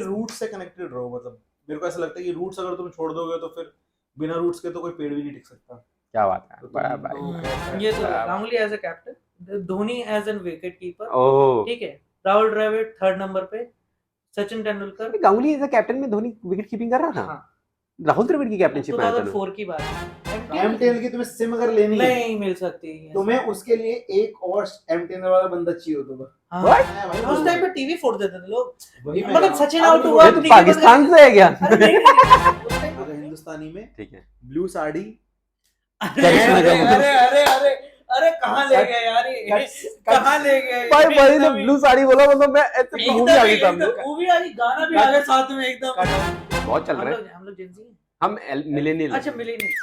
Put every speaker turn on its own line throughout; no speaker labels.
Root से connected रहो। मतलब मेरे को ऐसा लगता है कि रूट्स अगर तुम छोड़ दोगे तो फिर बिना रूट्स के तो कोई पेड़ भी नहीं टिक सकता।
क्या बात है,
तो
बड़ा
तुम
भाई।
ये तो
बड़ा
Ganguly as a captain, Dhoni as an wicket keeper,
oh,
ठीक है, राहुल द्रविड़ थर्ड नंबर पे, Sachin Tendulkar.
Ganguly as a captain में धोनी विकेट कीपिंग कर रहा था।
हाँ,
राहुल द्रविड़ की कैप्टनशिप में आया था।
2004 की बात है।
एमटीएनएल की तुम्हें सिम अगर लेनी है
नहीं मिल सकती है
तुम्हें उसके लिए एक और एमटीएनएल वाला बंदा चाहिए होगा।
हाँ।
What?
मैं भाई
उस टाइम पे टीवी फोड़ देते थे लोग,
वही मैं
मतलब
कह रहा
सचिन
हूँ।
आउट
अब
हुआ
ये
तो
तो
क्रिकेट बंद
पाकिस्तान
कर
से है क्या?
अरे नहीं, उस टाइम
अगर हिंदुस्तानी में
ठीक है,
ब्लू साड़ी
अरे
करिश्मा
अरे
कपूर।
अरे अरे अरे अरे कहाँ ले गए यार ये? कहाँ ले गए
भाई वही ने
एकदम
ब्लू साड़ी बोला, मतलब मैं ऐसे मूवी आ गई सामने।
मूवी आ गई, गाना भी आ गया साथ में एकदम।
बहुत चल रहा है।
हम लोग जेन ज़ी,
हम मिलेनियल।
अच्छा मिलेनियल्स,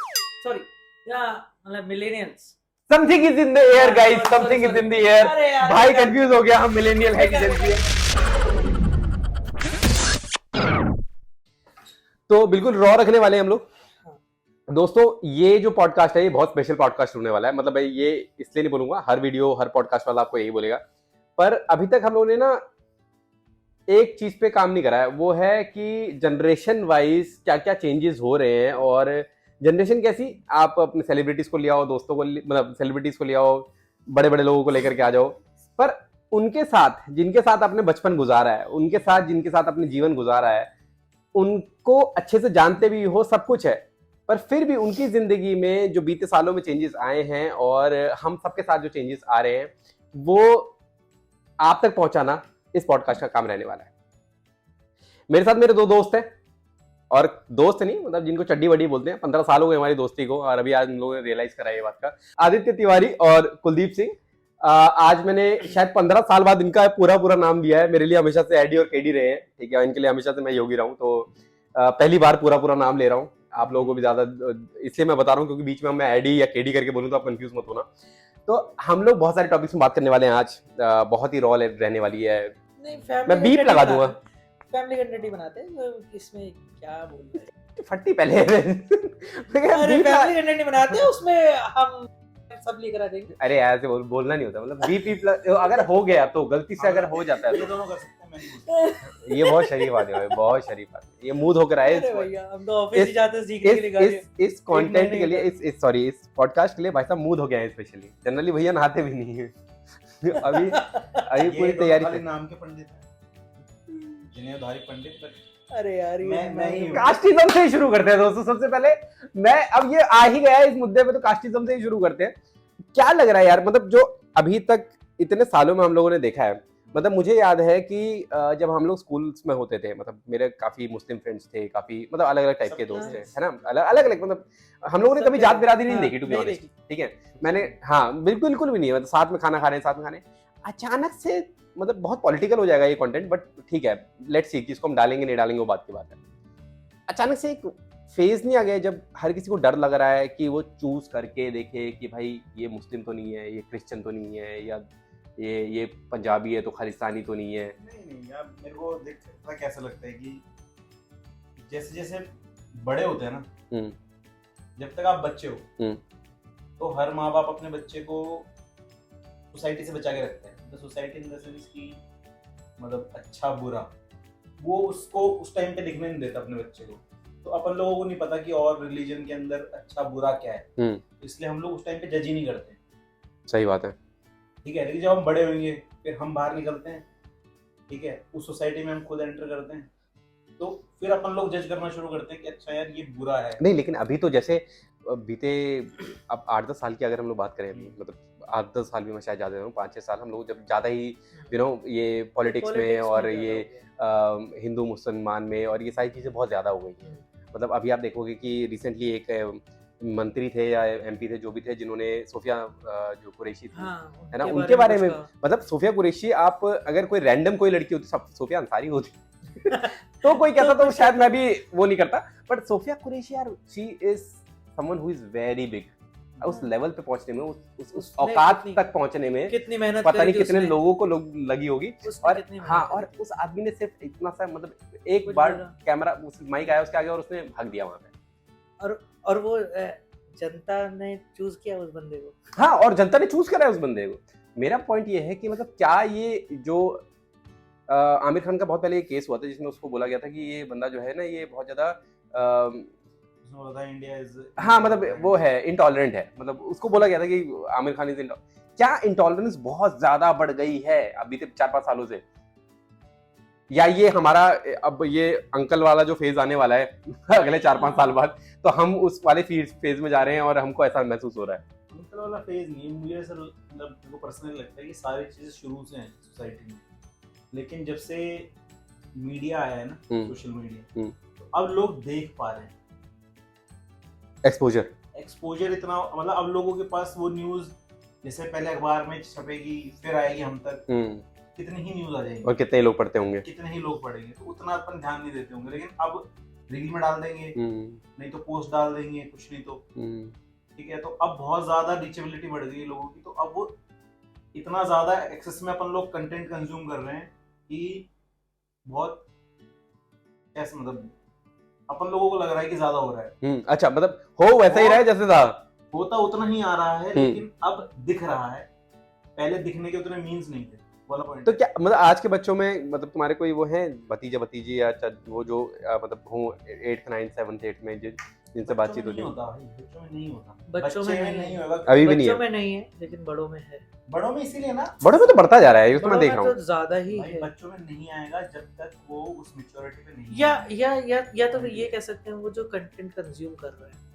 सॉरी या मतलब millennials.
Something is in the air guys, something is in the air.
अरे यार
भाई कंफ्यूज हो गया, हम मिलेनियल है कि जेन ज़ी है। तो बिल्कुल रॉ रखने वाले हैं हम लोग दोस्तों। ये जो पॉडकास्ट है ये बहुत स्पेशल पॉडकास्ट होने वाला है। मतलब भाई ये इसलिए नहीं बोलूंगा, हर वीडियो हर पॉडकास्ट वाला आपको यही बोलेगा, पर अभी तक हम लोगों ने ना एक चीज पे काम नहीं करा है, वो है कि जनरेशन वाइज क्या क्या चेंजेस हो रहे हैं। और जनरेशन कैसी, आप अपने सेलिब्रिटीज को ले आओ, दोस्तों को मतलब सेलिब्रिटीज को ले आओ, बड़े बड़े लोगों को लेकर के आ जाओ, पर उनके साथ जिनके साथ आपने बचपन गुजारा है, उनके साथ जिनके साथ अपने जीवन गुजारा है, उनको अच्छे से जानते भी हो, सब कुछ है, पर फिर भी उनकी जिंदगी में जो बीते सालों में चेंजेस आए हैं और हम सबके साथ जो चेंजेस आ रहे हैं, वो आप तक पहुंचाना इस पॉडकास्ट का काम रहने वाला है। मेरे साथ मेरे दो दोस्त हैं, और दोस्त नहीं मतलब जिनको चड्डी वड्डी बोलते हैं। 15 साल हो गए हमारी दोस्ती को, और अभी आज हम लोगों ने रियलाइज करा ये बात का। आदित्य तिवारी और कुलदीप सिंह। आज मैंने शायद 15 साल बाद इनका पूरा नाम दिया है। मेरे लिए हमेशा से एडी और केडी रहे हैं, ठीक है, इनके लिए हमेशा से मैं योगी रहा हूं, तो पहली बार पूरा नाम ले रहा हूं। आप लोगों को भी ज्यादा इसलिए मैं बता रहा हूं क्योंकि बीच में मैं एडी या केडी करके बोलूं तो आप कंफ्यूज मत होना। तो हम लोग बहुत सारे टॉपिक्स में बात करने वाले हैं आज। बहुत ही रॉ रहने वाली है। मैं बीप लगा दूंगा।
फैमिली कंटेंट बनाते हैं तो इसमें क्या बोल रहे हैं?
फट्टी पहले
अरे फैमिली कंटेंट नहीं बनाते, उसमें हम सब लेकर आ जाएंगे।
अरे ऐसे बोलना नहीं होता, मतलब बीप अगर हो गया तो गलती से अगर हो जाता है
ये
तो
दोनों कर सकते हैं, मैं नहीं बोलता।
ये बहुत शरीफ बात है भाई, बहुत शरीफ बात है। ये मूड होकर आए
अरे भैया हम तो ऑफिस ही जाते हैं सीखने के लिए गाड़ी।
इस कंटेंट के लिए, इस पॉडकास्ट के लिए भाई साहब मूड हो गया है स्पेशली। जनरली भैया नहाते भी नहीं है। अभी पूरी
ये
तैयारी
खाली
से।
नाम के पंडित हैं, जिन्हें पंडित पर
अरे यार
मैं ही हूँ।
कास्टिज्म से ही शुरू करते हैं दोस्तों। सबसे पहले मैं, अब ये आ ही गया है इस मुद्दे पे, तो कास्टिज्म से ही शुरू करते हैं। क्या लग रहा है यार, मतलब जो अभी तक इतने सालों में हम लोगों ने देखा है, मतलब मुझे याद है कि जब हम लोग स्कूल्स में होते थे, मतलब मेरे काफी मुस्लिम फ्रेंड्स थे, काफी मतलब अलग अलग टाइप के दोस्त थे, है ना, अलग अलग मतलब हम लोगों ने कभी जात बिरादरी नहीं देखी, टू बी ऑनेस्ट, ठीक है। मैंने बिल्कुल भी नहीं, मतलब साथ में खाना खा रहे हैं, साथ में खाने, अचानक से मतलब बहुत पॉलिटिकल हो जाएगा ये कंटेंट, बट ठीक है, लेट्स सी किसको हम डालेंगे नहीं डालेंगे वो बात की बात है। अचानक से एक फेज नहीं आ गया जब हर किसी को डर लग रहा है कि वो चूज करके देखे कि भाई ये मुस्लिम तो नहीं है, ये क्रिश्चियन तो नहीं है, या ये पंजाबी है तो खालिस्तानी तो नहीं है।
नहीं यार, मेरे को देखता कैसा लगता है कि जैसे जैसे बड़े होते हैं ना, जब तक आप बच्चे हो तो हर माँ बाप अपने बच्चे को सोसाइटी से बचा के रखते हैं। तो सोसाइटी इन द सेंस की मतलब अच्छा बुरा वो उसको उस टाइम पे दिखने नहीं देता अपने बच्चे को। तो अपन लोगों को नहीं पता कि और रिलीजन के अंदर अच्छा बुरा क्या है, इसलिए हम लोग उस टाइम पे जज ही नहीं करते।
सही बात है,
ठीक है। लेकिन जब हम बड़े होंगे फिर हम बाहर निकलते हैं, ठीक है, उस सोसाइटी में हम खुद एंटर करते हैं, तो फिर अपन लोग जज करना शुरू करते हैं कि अच्छा यार ये बुरा है।
नहीं लेकिन अभी तो जैसे बीते अब 8-10 साल की अगर हम लोग बात करें, अभी मतलब 8-10 साल भी मैं शायद ज़्यादा हूँ, 5-6 साल हम लोग जब ज़्यादा ही ये पॉलिटिक्स में और ये हिंदू मुसलमान में और ये सारी चीज़ें बहुत ज़्यादा हो गई हैं। मतलब अभी आप देखोगे कि रिसेंटली एक मंत्री थे या एमपी थे जो भी थे, जिन्होंने सोफिया जो कुरैशी थी, है ना, उनके बारे में, मतलब सोफिया कुरैशी, आप अगर कोई रैंडम कोई लड़की होती, सब सोफिया अंसारी होती तो कोई कहता तो शायद मैं भी वो नहीं करता, बट सोफिया कुरैशी यार, she is someone who is very big. उस लेवल पे पहुंचने में, उस औकात तक पहुंचने में
कितनी मेहनत
पता नहीं कितने लोगों को लगी होगी। और हाँ, और उस आदमी ने सिर्फ इतना सा मतलब एक बार कैमरा माइक आया उसके आगे और उसने भाग दिया वहां पे,
और वो जनता ने चूज किया उस बंदे को।
हाँ, और जनता ने चूज करा है उस बंदे को। मेरा पॉइंट ये है कि मतलब क्या ये जो आमिर खान का बहुत पहले एक केस हुआ था जिसमें उसको बोला गया था कि ये बंदा जो है ना ये बहुत ज्यादा
उसने बोला था इंडिया इज,
हाँ मतलब वो है इंटॉलरेंट है, मतलब उसको बोला गया था कि आमिर खान इज क्या इंटॉलरेंस बहुत ज्यादा बढ़ गई है अभी तक 4-5 सालों से, या ये हमारा अब ये अंकल वाला जो फेज आने वाला है अगले 4-5 साल बाद, तो हम उस वाले फेज में जा रहे हैं और हमको ऐसा महसूस हो रहा है।
अंकल वाला फेज नहीं, मुझे ऐसा मतलब मेरे को पर्सनली लगता है कि सारी चीजें शुरू से हैं सोसाइटी में, लेकिन जब से मीडिया आया है ना, सोशल मीडिया, तो अब लोग देख पा रहे हैं एक्सपोजर इतना, मतलब अब लोगों के पास वो न्यूज जैसे पहले अखबार में छपेगी फिर आएगी हम तक, कितनी ही न्यूज आ जाएगी
और कितने लोग पढ़ते होंगे,
कितने ही लोग पढ़ेंगे, तो उतना अपन ध्यान नहीं देते होंगे, लेकिन अब रील में डाल देंगे, नहीं तो पोस्ट डाल देंगे, कुछ नहीं तो ठीक है। तो अब बहुत ज्यादा रीचेबिलिटी बढ़ गई है लोगों की, तो अब वो इतना ज्यादा एक्सेस में अपन लोग कंटेंट कंज्यूम कर रहे हैं कि बहुत कैसे, मतलब अपन लोगों को लग रहा है कि ज्यादा हो रहा है।
अच्छा, मतलब हो वैसा ही रहा है जैसे था,
होता उतना ही आ रहा है, लेकिन अब दिख रहा है, पहले दिखने के उतने मीन्स नहीं थे वाला पॉइंट।
तो क्या मतलब आज के बच्चों में, मतलब तुम्हारे कोई वो है भतीजा भतीजी या वो जो मतलब हो 8th 9th 7th 8th में जिनसे बातचीत होती है?
बच्चों में नहीं होता,
बच्चों में नहीं
होगा,
अभी भी नहीं है,
बच्चों में नहीं है, लेकिन बड़ों में है।
बड़ों में इसीलिए ना,
बड़ों में तो बढ़ता जा रहा है, ये तो मैं देख रहा हूँ,
तो ज्यादा ही है।
बच्चों में नहीं आएगा जब तक वो उस मैच्योरिटी पे नहीं,
या तो ये कह सकते हैं वो जो कंटेंट कंज्यूम कर रहे हैं,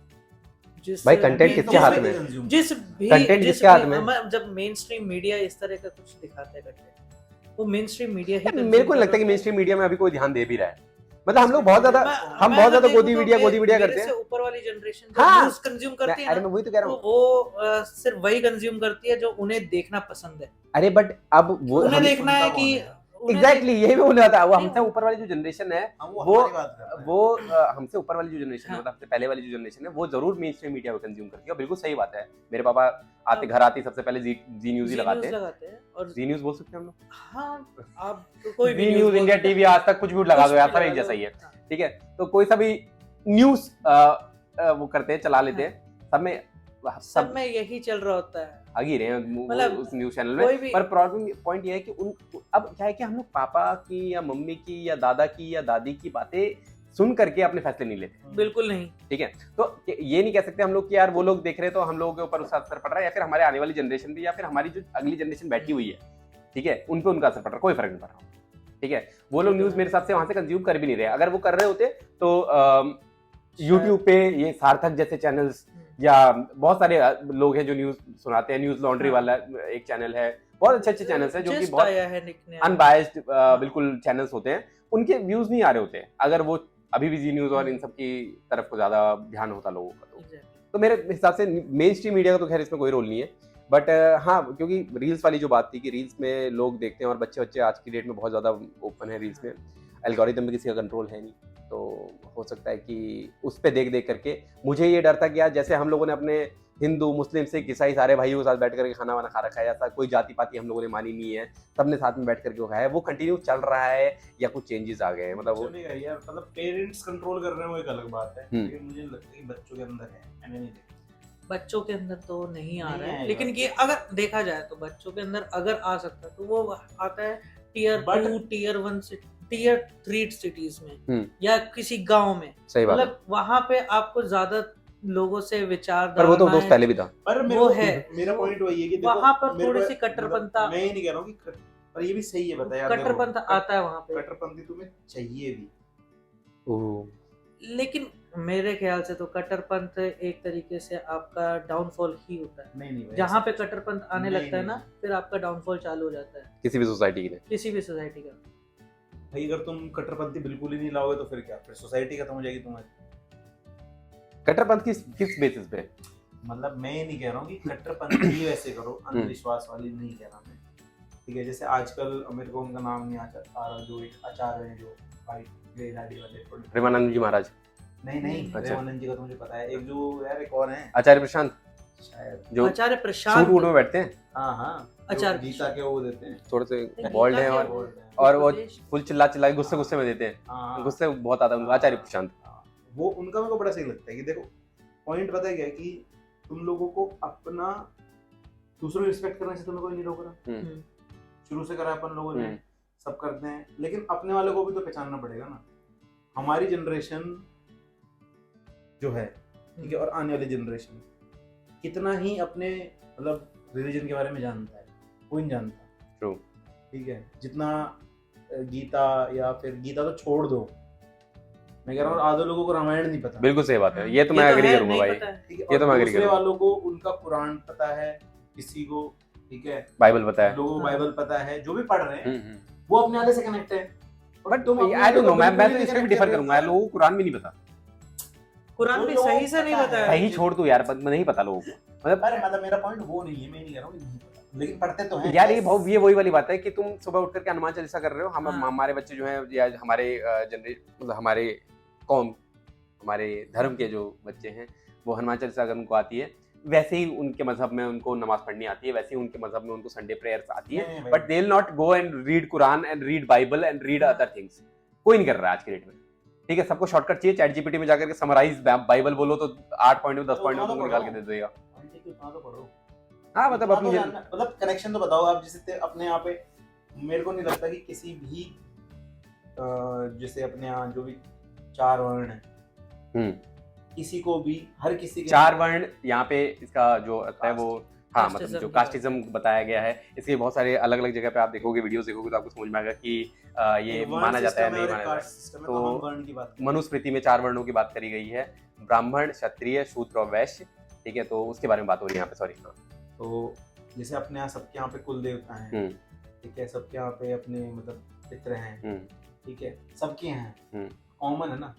जिस
भाई कंटेंट किसके हाथ में,
जिस भी
कंटेंट किसके हाथ में,
जब मेन स्ट्रीम मीडिया इस तरह का कुछ दिखाता है कंटेंट, वो मेन स्ट्रीम मीडिया ही,
मेरे को लगता है कि मेन स्ट्रीम मीडिया में अभी कोई ध्यान दे भी रहा है, मतलब हम लोग बहुत ज्यादा गोदी मीडिया करते हैं,
ऊपर वाली जनरेशन
हाँ,
न्यूज़ कंज्यूम करती है,
अरे मैं वही तो कह रहा हूँ,
वो सिर्फ वही कंज्यूम करती है जो उन्हें देखना पसंद है।
अरे बट अब वो
उन्हें देखना है कि
एग्जैक्टली यही मैं बोल रहा था, वो हमसे ऊपर वाली जो जनरेशन है, वो हमसे ऊपर वाली जो जनरेशन है, मतलब हमसे पहले वाली जो जनरेशन है, वो जरूर मेन स्ट्रीम मीडिया को कंज्यूम करती है, बिल्कुल सही बात है। मेरे पापा आते घर आते सबसे पहले जी न्यूज ही लगाते हैं, और जी न्यूज बोल सकते हैं हम लोग,
हाँ आप कोई भी
न्यूज, इंडिया टीवी, आज तक, कुछ भी लगा दो यार, सब एक जैसा ही है, ठीक है। तो कोई सा भी न्यूज वो करते हैं, चला लेते हैं, सब में
यही चल रहा होता है,
आगे रहे हैं उस न्यूज चैनल में, पर प्रॉब्लम पॉइंट ये है कि अब क्या है कि हम लोग पापा की या मम्मी की या दादा की या दादी की बातें सुन करके अपने फैसले नहीं लेते,
बिल्कुल नहीं,
ठीक है। तो ये नहीं कह सकते हम लोग कि यार वो लोग देख रहे हैं तो हम लोगों के ऊपर उसका असर पड़ रहा है, या फिर हमारे आने वाली जनरेशन पे, या फिर हमारी जो अगली जनरेशन बैठी हुई है, ठीक है, उन पे उनका असर पड़ रहा है, कोई फर्क नहीं पड़ रहा, ठीक है। वो लोग न्यूज मेरे हिसाब से वहां से कंज्यूम कर भी नहीं रहे, अगर वो कर रहे होते तो यूट्यूब पे ये सार्थक जैसे चैनल्स या बहुत सारे लोग हैं जो न्यूज सुनाते हैं, न्यूज लॉन्ड्री वाला एक चैनल है, बहुत अच्छे चैनल्स हैं जो कि बहुत अनबायस्ड बिल्कुल चैनल्स होते हैं, उनके व्यूज नहीं आ रहे होते अगर वो अभी भी जी न्यूज और इन सब की तरफ को ज्यादा ध्यान होता लोगों का, तो मेरे हिसाब से मेन स्ट्रीम मीडिया का तो खैर इसमें कोई रोल नहीं है, बट हाँ, क्योंकि रील्स वाली जो बात थी कि रील्स में लोग देखते हैं और बच्चे आज की डेट में बहुत ज्यादा ओपन है रील्स में, एल्गोरिथम में किसी का कंट्रोल है नहीं, तो हो सकता है कि उस पे देख करके मुझे ये डर था कि यार जैसे हम लोगों ने अपने हिंदू मुस्लिम सिख ईसाई सारे भाइयों के साथ बैठ करके खाना वाना खा रखा है, ऐसा कोई जाति पाति हम लोगों ने मानी नहीं है, सबने साथ में बैठ करके खाया है, वो कंटिन्यू चल रहा है या कुछ चेंजेस आ गए हैं, मतलब वो
यार, मतलब पेरेंट्स कंट्रोल कर रहे हैं वो एक अलग बात है, लेकिन मुझे लगता है कि बच्चों के अंदर है, मैंने नहीं देखा,
बच्चों के अंदर तो नहीं आ रहा है, लेकिन ये अगर देखा जाए तो बच्चों के अंदर अगर आ सकता है तो वो आता है टियर 2 टियर 1 से टियर 3 सिटीज में या किसी गांव में, मतलब वहां पे आपको ज्यादा लोगों से विचार,
पर वो तो दोस्त पहले भी था,
पर
वो है
मेरा पॉइंट वही है कि
वहां पर थोड़ी सी कट्टरपंथा,
मैं ये नहीं कह रहा हूँ कि, पर ये भी सही है, बताया
कट्टरपंथा आता है वहां पे,
कट्टरपंथी तुम्हें चाहिए भी,
लेकिन मेरे ख्याल से तो कट्टरपंथ एक तरीके से आपका डाउनफॉल ही होता है, नहीं जहाँ पे कट्टरपंथ आने लगता है ना, फिर आपका डाउनफॉल चालू हो जाता है किसी भी सोसाइटी का।
भाई अगर तुम कट्टरपंथी बिल्कुल ही नहीं लाओगे तो फिर क्या, फिर सोसाइटी खत्म हो जाएगी तुम्हारी।
कट्टरपंथ किस बेसिस पे,
मतलब मैं ये नहीं कह रहा हूँ कि कट्टरपंथी वैसे करो, अंधविश्वास वाली नहीं कह रहा मैं, ठीक है। जैसे आजकल मेरे को उनका नाम नहीं आ रहा, जो एक आचार्य है जो
प्रेमानंद जी महाराज,
नहीं प्रेमानंद जी का तो मुझे पता है, एक जो यार एक और है
आचार्य प्रशांत,
शायद
जो आचार्य प्रशांत सूट में बैठते हैं,
हाँ आचार्य गीता के वो देते हैं,
थोड़े से बॉल्ड हैं और वो फुल चिल्ला गुस्से में देते हैं, गुस्से बहुत आता है उनको, आचार्य प्रशांत,
वो उनका मेरे को बड़ा सही लगता है कि देखो पॉइंट पता है क्या कि तुम लोगों को अपना दूसरों को रिस्पेक्ट करने से तुम्हें कोई नहीं रोक रहा, शुरू से करा अपन लोगों ने, सब करते हैं, लेकिन अपने वालों को भी तो पहचानना पड़ेगा ना। हमारी जनरेशन जो है, ठीक है, और आने वाली जनरेशन कितना ही अपने मतलब रिलीजन के बारे में जानता है, कोई नहीं जानता।
ट्रू।
ठीक है, जितना गीता या फिर गीता तो छोड़ दो, मैं कह रहा हूँ आधे लोगों को रामायण नहीं पता।
बिल्कुल सही बात है, ये तो मैं एग्री करूंगा भाई,
ये तो मैं एग्री करूंगा। वालों को उनका कुरान पता है, किसी को ठीक है
बाइबल पता है,
लोगों को बाइबल पता है, जो भी पढ़ रहे हैं वो अपने आधे से कनेक्ट है।
बट आई डोंट नो, मैं तो इसमें भी डिफर करूंगा, लोगों को कुरान भी नहीं पता,
कुरान भी सही से नहीं पता है।
सही छोड़ तू यार, नहीं पता लोगों को,
मतलब मेरा पॉइंट वो नहीं है, मैं नहीं कह रहा हूँ नहीं पता, लेकिन पढ़ते तो हैं
यार। ये वही वाली बात है कि तुम सुबह उठ करके हनुमान चालीसा कर रहे हो, हम हमारे बच्चे जो हैं या हमारे जनरेशन मतलब हमारे कौम, हमारे धर्म के जो बच्चे हैं वो हनुमान चालीसा अगर उनको आती है, वैसे ही उनके मजहब में उनको नमाज पढ़नी आती है, वैसे ही उनके मजहब में उनको संडे प्रेयर्स आती है, but they will not go and read Quran and read Bible and read other things. कोई नहीं कर रहा है आज के डेट में, ठीक है। सबको शॉर्टकट चाहिए, चैट जीपीटी में जाकर के समराइज बाइबल बोलो तो 8 पॉइंट में 10 पॉइंट में तुमको निकाल के दे देगा। हाँ मतलब अपनी
मतलब कनेक्शन तो बताओ आप, जैसे अपने यहाँ पे मेरे को नहीं लगता कि किसी भी जैसे अपने यहाँ जो भी 4 वर्ण है, किसी को भी हर किसी के
4 वर्ण यहाँ पे इसका जो होता है वो, हाँ मतलब जो कास्टिज्म बताया गया है, इसके बहुत सारे अलग अलग जगह पे आप देखोगे, वीडियोस देखोगे तो आपको समझ में आएगा कि ये माना जाता है नहीं माना जाता है। तो मनुस्मृति में 4 वर्णों की बात करी गई है, ब्राह्मण, क्षत्रिय, शूद्र और वैश्य, ठीक है। तो उसके बारे में बात हो रही है यहाँ पे, सॉरी।
तो जैसे अपने यहाँ सबके यहाँ पे कुल देवता हैं, ठीक है, सबके यहाँ पे अपने मतलब पितृ हैं, ठीक है, सबके हैं, कॉमन है ना,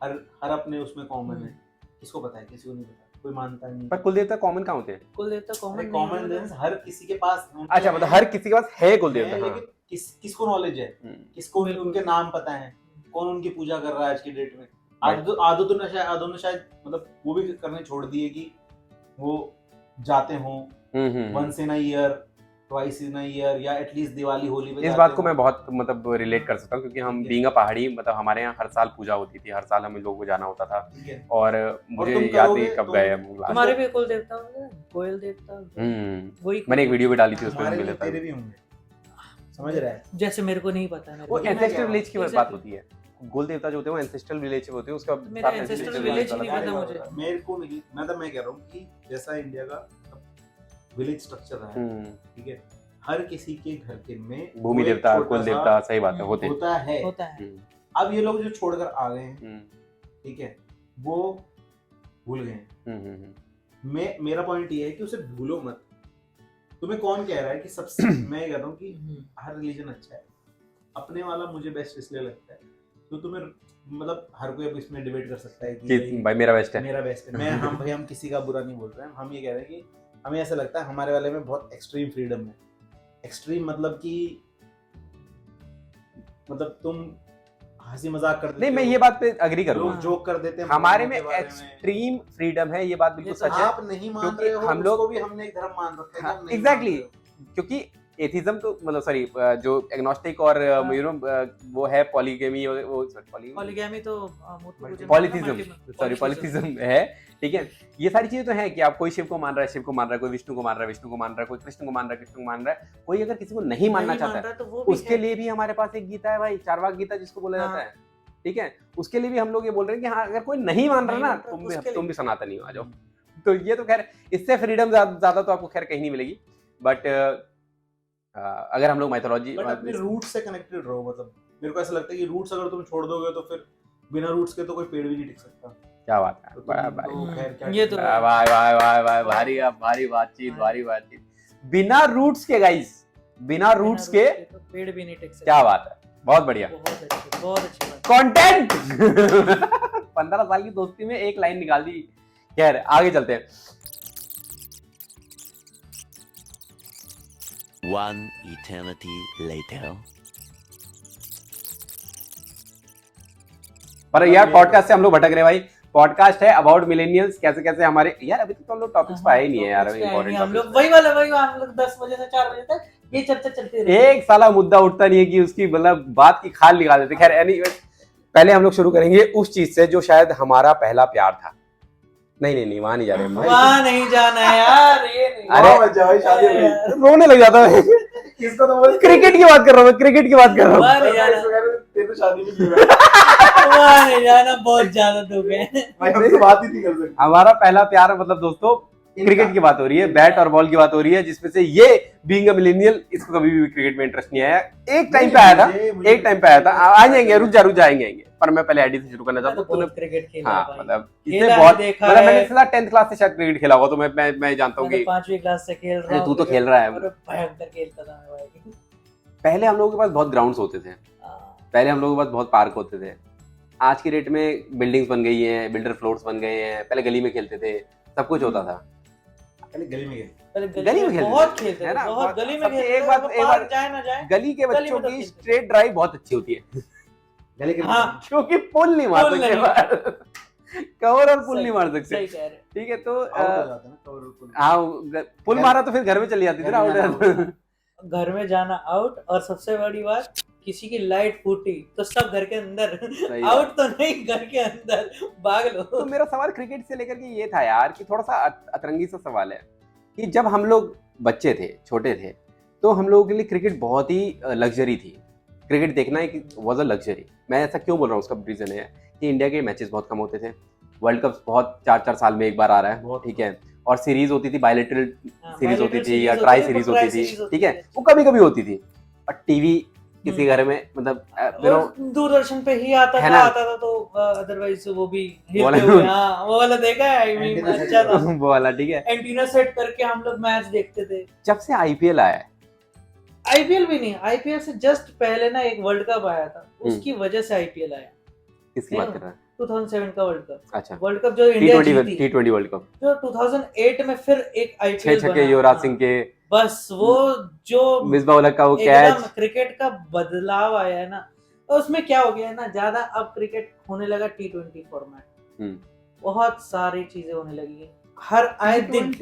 हर अपने उसमें कॉमन है। किसको पता है, किसी को नहीं पता, कोई मानता नहीं।
पर कुल देवता कॉमन कहाँ होते हैं?
कुल देवता
कॉमन हर किसी के पास,
अच्छा मतलब हर किसी के पास है कुल देवता,
लेकिन किसको नॉलेज है, किसको उनके नाम पता है, कौन उनकी पूजा कर रहा है आज की डेट में। आधो ने शायद मतलब वो भी करने छोड़ दिए कि वो जाते हों once in a year, twice in a year, या एटलीस्ट दिवाली होली पे।
इस बात को मैं बहुत मतलब रिलेट कर सकता हूँ, क्योंकि हम बीइंग अ पहाड़ी, मतलब हमारे यहाँ हर साल पूजा होती थी, हर साल हम लोगों को जाना होता था, और मुझे याद नहीं कब गए हम।
तुम्हारे भी कुल देवता होंगे, कोयल देवता,
वही मैंने एक वीडियो भी डाली थी, उसमें मिले था।
तेरे भी होंगे, समझ रहा है,
जैसे मेरे को नहीं पता है।
वो एंसेस्ट्रल विलेज की बात होती है, कुल देवता जो होते हैं वो एंसेस्ट्रल विलेज से होते हैं, उसका
मेरा एंसेस्ट्रल विलेज नहीं पता मुझे।
मेरे को नहीं, मैं कह रहा हूँ कि जैसा इंडिया का विलेज स्ट्रक्चर है, ठीक है, हर किसी के घर के में
भूमि देवता, कुल देवता, सही बात है,
होता है। अब ये लोग जो छोड़कर आ गए हैं, ठीक है, वो भूल गए। मेरा पॉइंट ये है कि उसे भूलो मत। तुम्हें कौन कह रहा है कि सबसे मैं कहता हूँ कि हर रिलीजन अच्छा है, अपने वाला मुझे बेस्ट इसलिए लगता है तो तुम्हें मतलब हर कोई अब इसमें डिबेट कर सकता है कि
भाई मेरा बेस्ट है,
मेरा बेस्ट है। मैं हम किसी का बुरा नहीं बोल रहे हैं, हम ये कह रहे हैं कि हमें ऐसा लगता है हमारे वाले में बहुत एक्सट्रीम फ्रीडम है। एक्सट्रीम मतलब कि मतलब तुम हंसी मजाक कर देते
नहीं, मैं ये बात पे अग्री करूंगा,
लोग जोक कर देते हैं,
हमारे में एक्सट्रीम फ्रीडम है, ये बात बिल्कुल सच है।
आप नहीं मान रहे हो, हम लोग भी हमने एक धर्म मान रखा है।
एग्जैक्टली, क्योंकि एथिज्म तो मतलब सॉरी जो एग्नोस्टिक और यू नो वो है पॉलीगेमी, वो
पॉलीगेमी तो
पॉलीथिज्म है, ठीक है। ये सारी चीजें तो है कि आप कोई शिव को मान रहा है, शिव को मान रहा है, कोई विष्णु को मान रहा है, विष्णु को मान रहा है, कोई कृष्ण को मान रहा है, कृष्ण को मान रहा है। कोई अगर किसी को नहीं मानना चाहता है तो उसके लिए भी हमारे पास एक गीता है भाई, चारवाक गीता जिसको बोला जाता है, ठीक है। उसके लिए भी हम लोग ये बोल रहे हैं कि हाँ अगर कोई नहीं मान रहा ना, तुम भी सनातनी हो, आ जाओ। तो ये तो खैर इससे फ्रीडम ज्यादा तो आपको खैर कहीं नहीं मिलेगी, बट अगर हम लोग माइथोलॉजी
अपने रूट से कनेक्टेड रहो। मतलब मेरे को ऐसा लगता है कि रूट्स अगर तुम छोड़ दोगे तो फिर बिना रूट्स के तो कोई पेड़ भी नहीं टिक सकता।
क्या बात है,
ये तो
वाह भारी बातचीत। बिना रूट्स के गाइस, बिना रूट्स के
पेड़ भी नहीं टिक सकता।
क्या बात है, बहुत बढ़िया,
बहुत अच्छी बात,
कंटेंट। 15 साल की दोस्ती में एक लाइन निकाल दी। खैर आगे चलते हैं।
One eternity later.
पर यार पॉडकास्ट से हम लोग भटक रहे भाई। पॉडकास्ट है अबाउट मिलेनियल्स, कैसे कैसे हमारे यार अभी तो हम लोग टॉपिक्स पे आए नहीं है यार, इंपॉर्टेंट
हम लोग वही हम लोग 10 बजे से 4 बजे तक ये चर्चा चलती रहती है।
एक साला मुद्दा उठता नहीं है कि उसकी मतलब बात की खाल निकाल देते। खैर एनीवे, पहले हम लोग शुरू करेंगे उस चीज से जो शायद हमारा पहला प्यार था। नहीं वहां नहीं जा रहे,
वहां नहीं जाना यार, ये नहीं।
अरे रोने लग जाता है।
इसको तो बोल
क्रिकेट की बात कर रहा हूँ, क्रिकेट की बात कर रहा हूँ।
तेरे तो शादी भी की है
वहाँ नहीं जाना, बहुत ज्यादा दुख है।
भाई, हम तो बात ही नहीं कर सकते।
हमारा पहला प्यार मतलब दोस्तों क्रिकेट की बात हो रही है, बैट और बॉल की बात हो रही है, जिसमें से ये बीइंग अ मिलेनियल इसको कभी भी क्रिकेट में इंटरेस्ट नहीं आया। एक टाइम पे आया था, एक टाइम पे आया था, आ जाएंगे, रुक जा आएंगे, पर मैं पहले आईडी से शुरू करना चाहता हूँ।
क्रिकेट खेला
हाँ
भाई।
मतलब
खेला
इसने
है,
बहुत,
देखा
मतलब मैंने
है।
फिलहाल 10th क्लास से शायद क्रिकेट खेला होगा, तो मैं जानता हूँ
मैं
कि
तो 5वीं क्लास से खेल रहा हूँ।
तू तो खेल रहा है।
अरे भयंकर खेलता था मैं भाई।
पहले हम लोगों के पास बहुत ग्राउंड्स होते थे, पहले हम लोगों के पास बहुत पार्क होते थे। आज की डेट में बिल्डिंग्स बन गई हैं, बिल्डर फ्लोर्स बन गए हैं, पहले गली में खेलते थे, सब कुछ होता था।
पहले गली में
गली में खेलते
बहुत
थे,
खेलते
है
थे,
ना?
बहुत गली में
सबसे
खेलते
एक
थे,
बात-
वो
एक
पार्क
बात-
जाए ना जाए।
गली के
गली
बच्चों
में तो
की
खेलते थे।
स्ट्रेट ड्राइव बहुत अच्छी होती है,
गली के
हाँ।
क्योंकि पुल नहीं मार
पुल
सकते
नहीं।
बाहर। कवर और पुल
सही-
नहीं मार सकते,
सही कह रहे हैं।
ठीक है? तो
आउट हो जाते हैं ना कवर पुल।
हाँ, पुल मारा तो फिर घर में चली जाती थी ना,
घर में
आउट।
जाना
घर में जाना आउट, और सबसे बड़ी बात, किसी की लाइट फूटी तो सब घर के अंदर,
सही
आउट तो नहीं, घर के अंदर भाग लो।
तो मेरा सवाल क्रिकेट से लेकर के ये था यार, कि थोड़ा सा अतरंगी सा सवाल है, कि जब हम लोग बच्चे थे, छोटे थे, तो हम लोगों के लिए क्रिकेट बहुत ही लग्जरी थी। क्रिकेट देखना एक वॉज अ लग्जरी। मैं ऐसा क्यों बोल रहा हूँ, उसका रीजन है कि इंडिया के मैचेस बहुत कम होते थे, वर्ल्ड कप बहुत 4-4 साल में एक बार आ रहा है,
बहुत।
ठीक है, और सीरीज होती थी, बायलैटरल सीरीज होती थी या
series
ट्राई
होती थी,
सीरीज
ट्राई
होती थी,
series होती
ठीक है,
थी।
वो कभी कभी होती थी। और टीवी किसी घर में मतलब
और दूरदर्शन पे ही आता
है
था,
ना?
तो अदरवाइज वो भी
वाला-
हिलते हुए, हाँ वो वाला देखा है, I mean,
Antenna
अच्छा था।
वो वाला, ठीक है।
एंटीना सेट करके हम लोग मैच देखते थे।
जब से आईपीएल आया है,
आईपीएल भी नहीं, आईपीएल से जस्ट पहले ना एक वर्ल्ड कप आया था, उसकी वजह से आईपीएल आया।
किसकी बात कर रहा है?
2007 का वर्ल्ड कप।
अच्छा,
वर्ल्ड कप जो इंडिया जीती,
T20 वर्ल्ड कप,
जो 2008 में फिर एक
6
आईपीएल
छक्के युवराज सिंह के,
बस वो जो
मिसबाह उल हक का वो
एकदम
कैच,
क्रिकेट का बदलाव आया है ना, तो उसमें क्या हो गया है ना, ज्यादा अब क्रिकेट होने लगा T20 फॉर्मेट, बहुत सारी चीजें होने लगी है, हर आए दिन,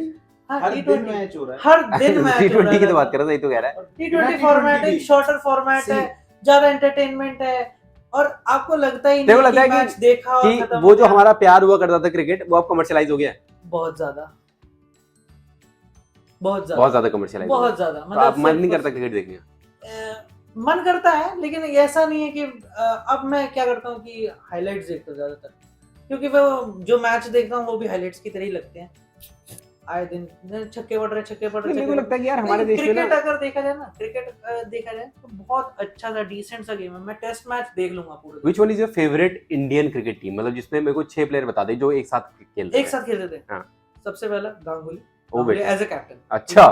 हर दिन मैच हो रहा है।
हर दिन मैच हो रहा
T20 की तो
है।
बात कर रहा था, ये तो कह रहा है
T20 फॉर्मेट है, शॉर्टर फॉर्मेट है, ज्यादा एंटरटेनमेंट है, और आपको लगता ही
तेरे को
नहीं
लगता
कि
है
मैच देखा और
कि
खत्म
वो
हो
जो
गया।
हमारा प्यार हुआ करता था क्रिकेट, वो अब कमर्शियलाइज हो गया है,
बहुत ज्यादा
बहुत ज्यादा कमर्शियलाइज,
बहुत ज्यादा,
तो आप मन नहीं करता क्रिकेट देखने का?
मन करता है, लेकिन ऐसा नहीं है कि अब मैं क्या करता हूँ कि हाइलाइट्स देखता हूँ ज्यादातर, क्योंकि वो जो मैच देखता हूँ वो भी हाइलाइट्स की तरह ही लगते हैं, आए दिन छक्के पड़ रहे
मेरे को लगता है कि यार हमारे देश में
क्रिकेट
ना,
अगर देखा जाए ना, क्रिकेट देखा जाए तो बहुत अच्छा सा डिसेंट सा गेम है। मैं टेस्ट मैच देख लूंगा पूरे,
which one is your favourite Indian cricket team, मतलब जिसमें मेरे को 6 प्लेयर बता दे जो एक साथ खेलते
एक साथ खेलते थे।
हाँ।
सबसे पहला गांगुली,
ओ बेटा,
एज अ कैप्टन।
अच्छा,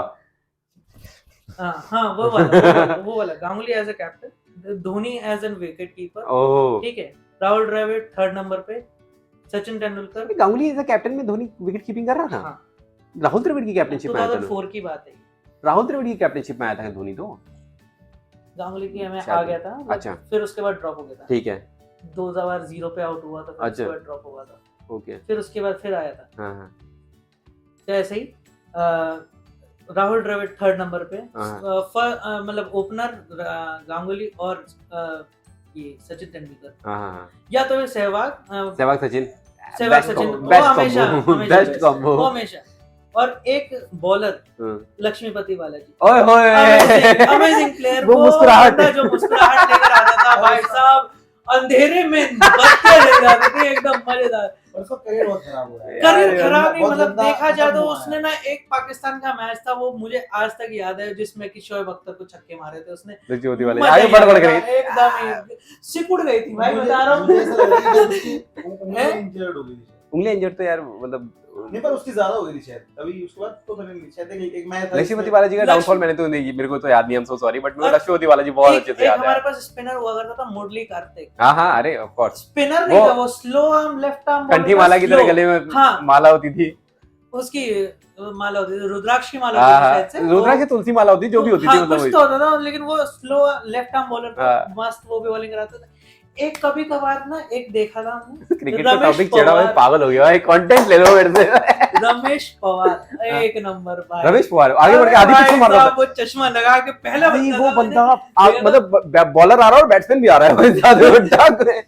हाँ वो वाला Ganguly as a captain, Dhoni as an wicket keeper,
oh,
ठीक है, राहुल द्रविड़ थर्ड नंबर पे, Sachin Tendulkar.
Ganguly as a captain में धोनी विकेट कीपिंग कर रहा था?
हाँ,
राहुल द्रविड़ की कैप्टनशिप में आया था,
2004 की बात है।
राहुल द्रविड़ की कैप्टनशिप में आया था धोनी, तो
गांगुली की हमें
शायद
आ गया था,
अच्छा।
फिर उसके बाद ड्रॉप हो गया था,
ठीक है,
2000 पे आउट हुआ था, फिर
अच्छा।
उसके बाद ड्रॉप हुआ था,
ओके,
फिर उसके बाद फिर आया था।
हाँ हाँ,
तो ऐसे ही राहुल द्रविड़ थर्ड नंबर पे,
हाँ।
मतलब ओपनर गांगुली और ये सचिन तेंदुलकर,
हाँ हाँ,
या तो ये सहवाग
सचिन,
सहवाग सचिन, वो
बेस्ट
हमेशा
बेस्ट
वो
कॉम्बो,
हमेशा, और एक बॉलर लक्ष्मीपति बालाजी,
ओए होए,
अमेजिंग प्लेयर,
वो मुस्कुराहट,
बंदा जो मुस्कुराहट लेकर आता था भाई साहब, अंधेरे में बत्तियां जल जाती थी, एकदम मजेदार।
और उसका करियर बहुत खराब हो रहा है।
करियर खराब नहीं,
बहुत
मतलब
गंदा
देखा जाए तो
खत्म हुआ है।
उसने ना एक पाकिस्तान का मैच था, वो मुझे आज तक याद है, जिसमें कि शोएब अख्तर को छक्के मारे थे उसने,
ज्योति वाले
मजा
आगे
ही
बढ़
आ
बढ़
गया,
कर
एकदम ही सिकुड़ गई थी भाई, बता रहा
मुझे ऐसा लग रहा है
हूँ।
कि उसकी उंगलियां इंजर्ड हो गई थी।
उंगली इंजर्ड तो यार मतलब
नहीं, पर उसकी ज्यादा हो गई थी शायद, तभी उसके बाद तो मैंने शायद एक मैच था
लक्ष्मीपति
जिसमें-
बालाजी का डाउनफॉल मैंने तो नहीं, मेरे को तो याद नहीं, I am so sorry, but मेरे को लक्ष्मीपति बालाजी बहुत अच्छे से याद है।
हमारे पास स्पिनर हुआ करता था मुरली कार्तिक,
हाँ हाँ, अरे ऑफ कोर्स,
स्पिनर नहीं
वो
था, वो स्लो आर्म लेफ्ट आर्म
कंठी माला की तरह गले में
हाँ।
माला होती थी,
उसकी माला होती थी, रुद्राक्ष की माला
हाँ
होती थी
हाँ,
शायद से,
रुद्राक्ष की तुलसी माला होती, जो भी होती थी,
हाँ,
मतलब
कुछ
वही।
तो होता था, लेकिन वो स्लो लेफ्ट आर्म बॉलर था,
हाँ।
मस्त वो भी बॉलिंग कराता था। एक कभी कभार ना एक देखा था हमने,
क्रिकेट का
रमेश
टॉपिक चढ़ा हुआ है,
पवार।
पागल हो गया भाई, कंटेंट ले लो मेरे से।
रमेश पवार एक नंबर भाई,
रमेश पवार आगे बढ़ के आधी पिच मार रहा था
वो चश्मा लगा के पहला
भाई,
बंदा
वो
था
बंदा
मैंने देखा था।
मतलब बॉलर आ रहा है और बैट्समैन भी आ रहा है भाई, साथ में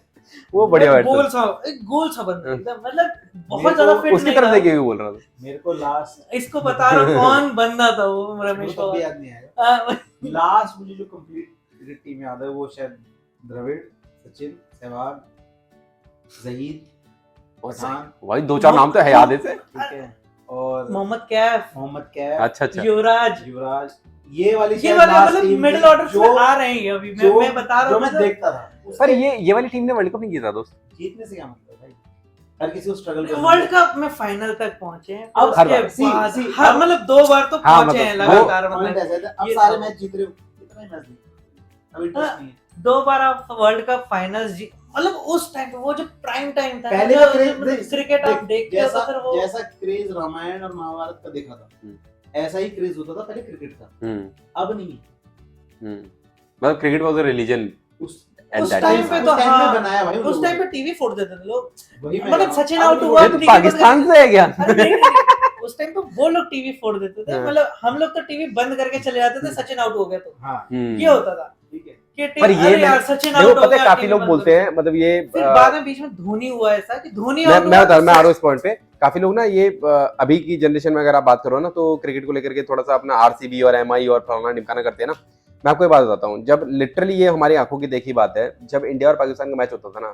वो बढ़िया बैठता
एक गोल सा बंदा एकदम, मतलब बहुत ज्यादा फिट
उसकी तरफ देखे हुए बोल रहा था।
मेरे को लास्ट
इसको बता रहा हूँ कौन बंदा था वो, रमेश
तो भी
पवार।
याद नहीं आएगा। लास्ट मुझे जो कंप्लीट क्रिकेट टीम याद है वो शायद द्रविड़, सचिन, सहवाग, जहीर, पठान,
भाई 2-4 नाम तो है याद है से।
ठीक है, और
मोहम्मद कैफ,
अच्छा
युवराज,
ये वाली
मतलब मिडिल ऑर्डर में आ रहे हैं अभी। मैं बता रहा हूँ,
मैं देखता था।
पर ये वाली टीम ने वर्ल्ड कप नहीं जीता दोस्त।
जीतने से क्या मतलब भाई, हर किसी को स्ट्रगल
वर्ल्ड कप में फाइनल तक पहुंचे हैं,
अब
उसके
हर
बाद
बार,
हाँ, मतलब 2 बार तो
हाँ,
पहुंचे हैं
मतलब
लगातार,
पॉइंट
मतलब
ऐसा है, अब
ये
सारे
तो-
मैच जीत रहे हो, कितना ही मैच नहीं, अब इंटरेस्ट नहीं है।
2 बार आप वर्ल्ड कप फाइनल्स, मतलब उस टाइम पे वो जो प्राइम टाइम था,
पहले
जो
का क्रेज
क्रिकेट आप देखते हो तो फिर वो
जैसा क्रेज रामायण और महाभारत का देखा था, ऐसा ही क्रेज होता था पहले क्रिकेट का, अब नहीं।
मतलब क्रिकेट वाज अ रिलीजन
उस
टाइम पे तो
टाइम
हाँ,
में बनाया भाई
उस टाइम पे टीवी फोड़ देते थे लोग,
वही मैं
मतलब
कह रहा हूँ।
सचिन
अब
आउट
नहीं
हुआ
फोड़ते।
तो
पाकिस्तान से है क्या?
अरे नहीं, उस टाइम पे वो लोग टीवी फोड़ देते थे,
हाँ।
मतलब हम लोग तो टीवी बंद करके चले जाते थे सचिन आउट हो गया तो,
हाँ
ये होता था
ठीक है।
कि
पर ये
अरे यार सचिन आउट
देखो
हो
पता है
गया,
काफी
टीवी
लोग
बंद
बोलते
कर।
हैं, मतलब ये
फिर बाद में बीच में धोनी हुआ ऐसा कि धोनी आउट
मैं बता मैं आ रहा हूँ इस पॉइंट पे। काफी लोग ना ये अभी की जनरेशन में अगर आप बात करो ना तो क्रिकेट को लेकर के थोड़ा सा अपना आरसीबी और एमआई और फलाना ढिमकाना करते हैं ना। मैं आपको एक बात बताता हूँ, जब लिटरली ये हमारी आंखों की देखी बात है, जब इंडिया और पाकिस्तान का मैच होता था ना,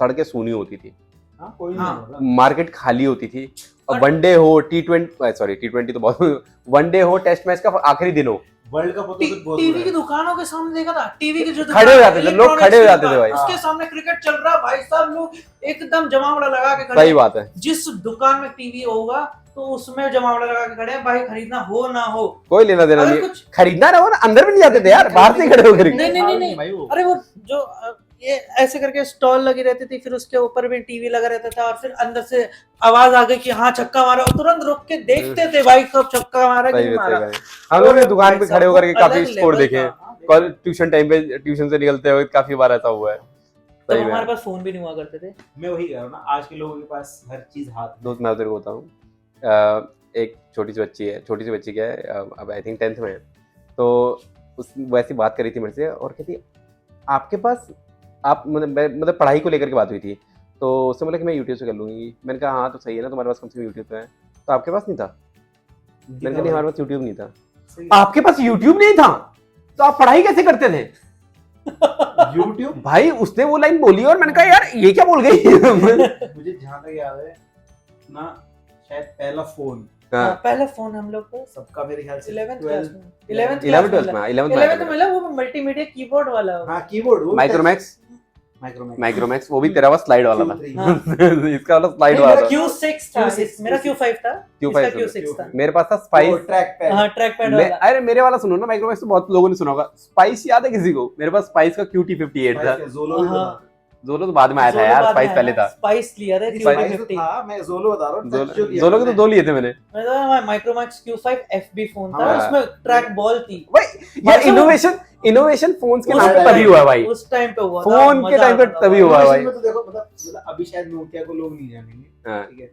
सड़कें सूनी होती थी,
हाँ कोई
हाँ।
नहीं होगा।
मार्केट खाली होती थी, और वनडे हो T20 तो बहुत, वनडे हो, टेस्ट मैच का आखिरी दिन हो,
वर्ल्ड कप होता तो बहुत
टीवी
बुरा
की
है।
दुकानों के सामने देखा था, टीवी के जो
खड़े हो जाते थे लोग, खड़े हो जाते थे भाई।
उसके सामने क्रिकेट चल रहा है भाई साहब, लोग एकदम जमावड़ा लगा के खड़े
सही
हैं।
बात है,
जिस दुकान में टीवी होगा तो उसमें जमावड़ा लगा के खड़े हैं भाई, खरीदना हो ना हो।
कोई लेना देना
अगर
नहीं,
कुछ
खरीदना ना हो ना, अंदर भी नहीं जाते थे यार, बाहर से ही खड़े होकर।
नहीं,
भाई वो
अरे वो जो ये ऐसे करके स्टॉल लगी रहती थी, फिर उसके ऊपर भी टीवी लगा रहता था, और फिर अंदर से आवाज आ गई कि हाँ छक्का मारा, और तुरंत रुक के देखते थे भाई कब छक्का मारा कि नहीं मारा।
हम लोग ने दुकान पे खड़े होकर के काफी
अलग
स्कोर
लेवल
देखे हैं,
था।
कल ट्यूशन टाइम पे, ट्यूशन से निकलते हुए काफी बार ऐसा हुआ है।
तब
सही में
हमारे पास फोन भी नहीं हुआ करते थे।
मैं वही कह रहा हूँ ना, आज के लोगों के पास हर चीज हाथ में।
दोस्त मैं तेरे को बताऊँ, एक छोटी सी बच्ची क्या है, अब आई थिंक 10th में है, तो उस वैसी बात करी थी मेरे से और कहती आपके पास आप मतलब पढ़ाई को लेकर के बात हुई थी, तो उससे बोला कि मैं यूट्यूब से कर लूंगी। मैंने कहा हाँ तो सही है ना, तुम्हारे पास कम से कम यूट्यूब है, तो आपके पास नहीं था? मैंने कहा नहीं हमारे पास यूट्यूब नहीं था। आपके पास यूट्यूब नहीं था तो आप पढ़ाई कैसे करते थे?
यूट्यूब
भाई उसने वो लाइन बोली और मैंने कहा यार ये क्या बोल गई।
मुझे जहाँ तक याद है ना, शायद पहला फोन
हाँ, पहला फोन हम लोग को
सबका मेरे ख्याल से
11th
12
में
11th
11th
में
मिला, वो मल्टीमीडिया कीबोर्ड वाला।
हाँ कीबोर्ड वो
माइक्रोमैक्स, वो भी तेरा वाला स्लाइड वाला था।
हाँ।
इसका वाला स्लाइड वाला था।
Q6 था,
Q6
मेरा Q5 था,
Q5
इसका Q6 था।
मेरे पास था स्पाइस।
Track pad.
हाँ ट्रैक पैड
मैं,
वाला।
अरे मेरे वाला सुनो ना, माइक्रोमैक्स तो बहुत लोगों ने सुना होगा। स्पाइस याद है किसी को? मेरे पास स्पाइस का QT58 था।
जोलो भी
हाँ।
था।
जोलो तो बाद में आया था यार, स्पाइस पहले था।
स्पाइस लिया था
स्पाइस
Q50।
था, मैं जोलो बता रहा हूँ।
जोलो के तो 2 लिए थे मैंने।
मेरा माइक्रोमैक्स Q5 FB फोन था,
हाँ।
उसमें ट्रैक बॉल थी।
यार इनोवेशन फोन्स के नाम पे तभी हुआ है भाई,
उस टाइम पे हुआ था,
फोन के
मजा
टाइम पे
आता था
तभी हुआ है भाई।
में तो देखो मतलब अभी शायद नोकिया को लोग नहीं जानेंगे,
हाँ।
ठीक है,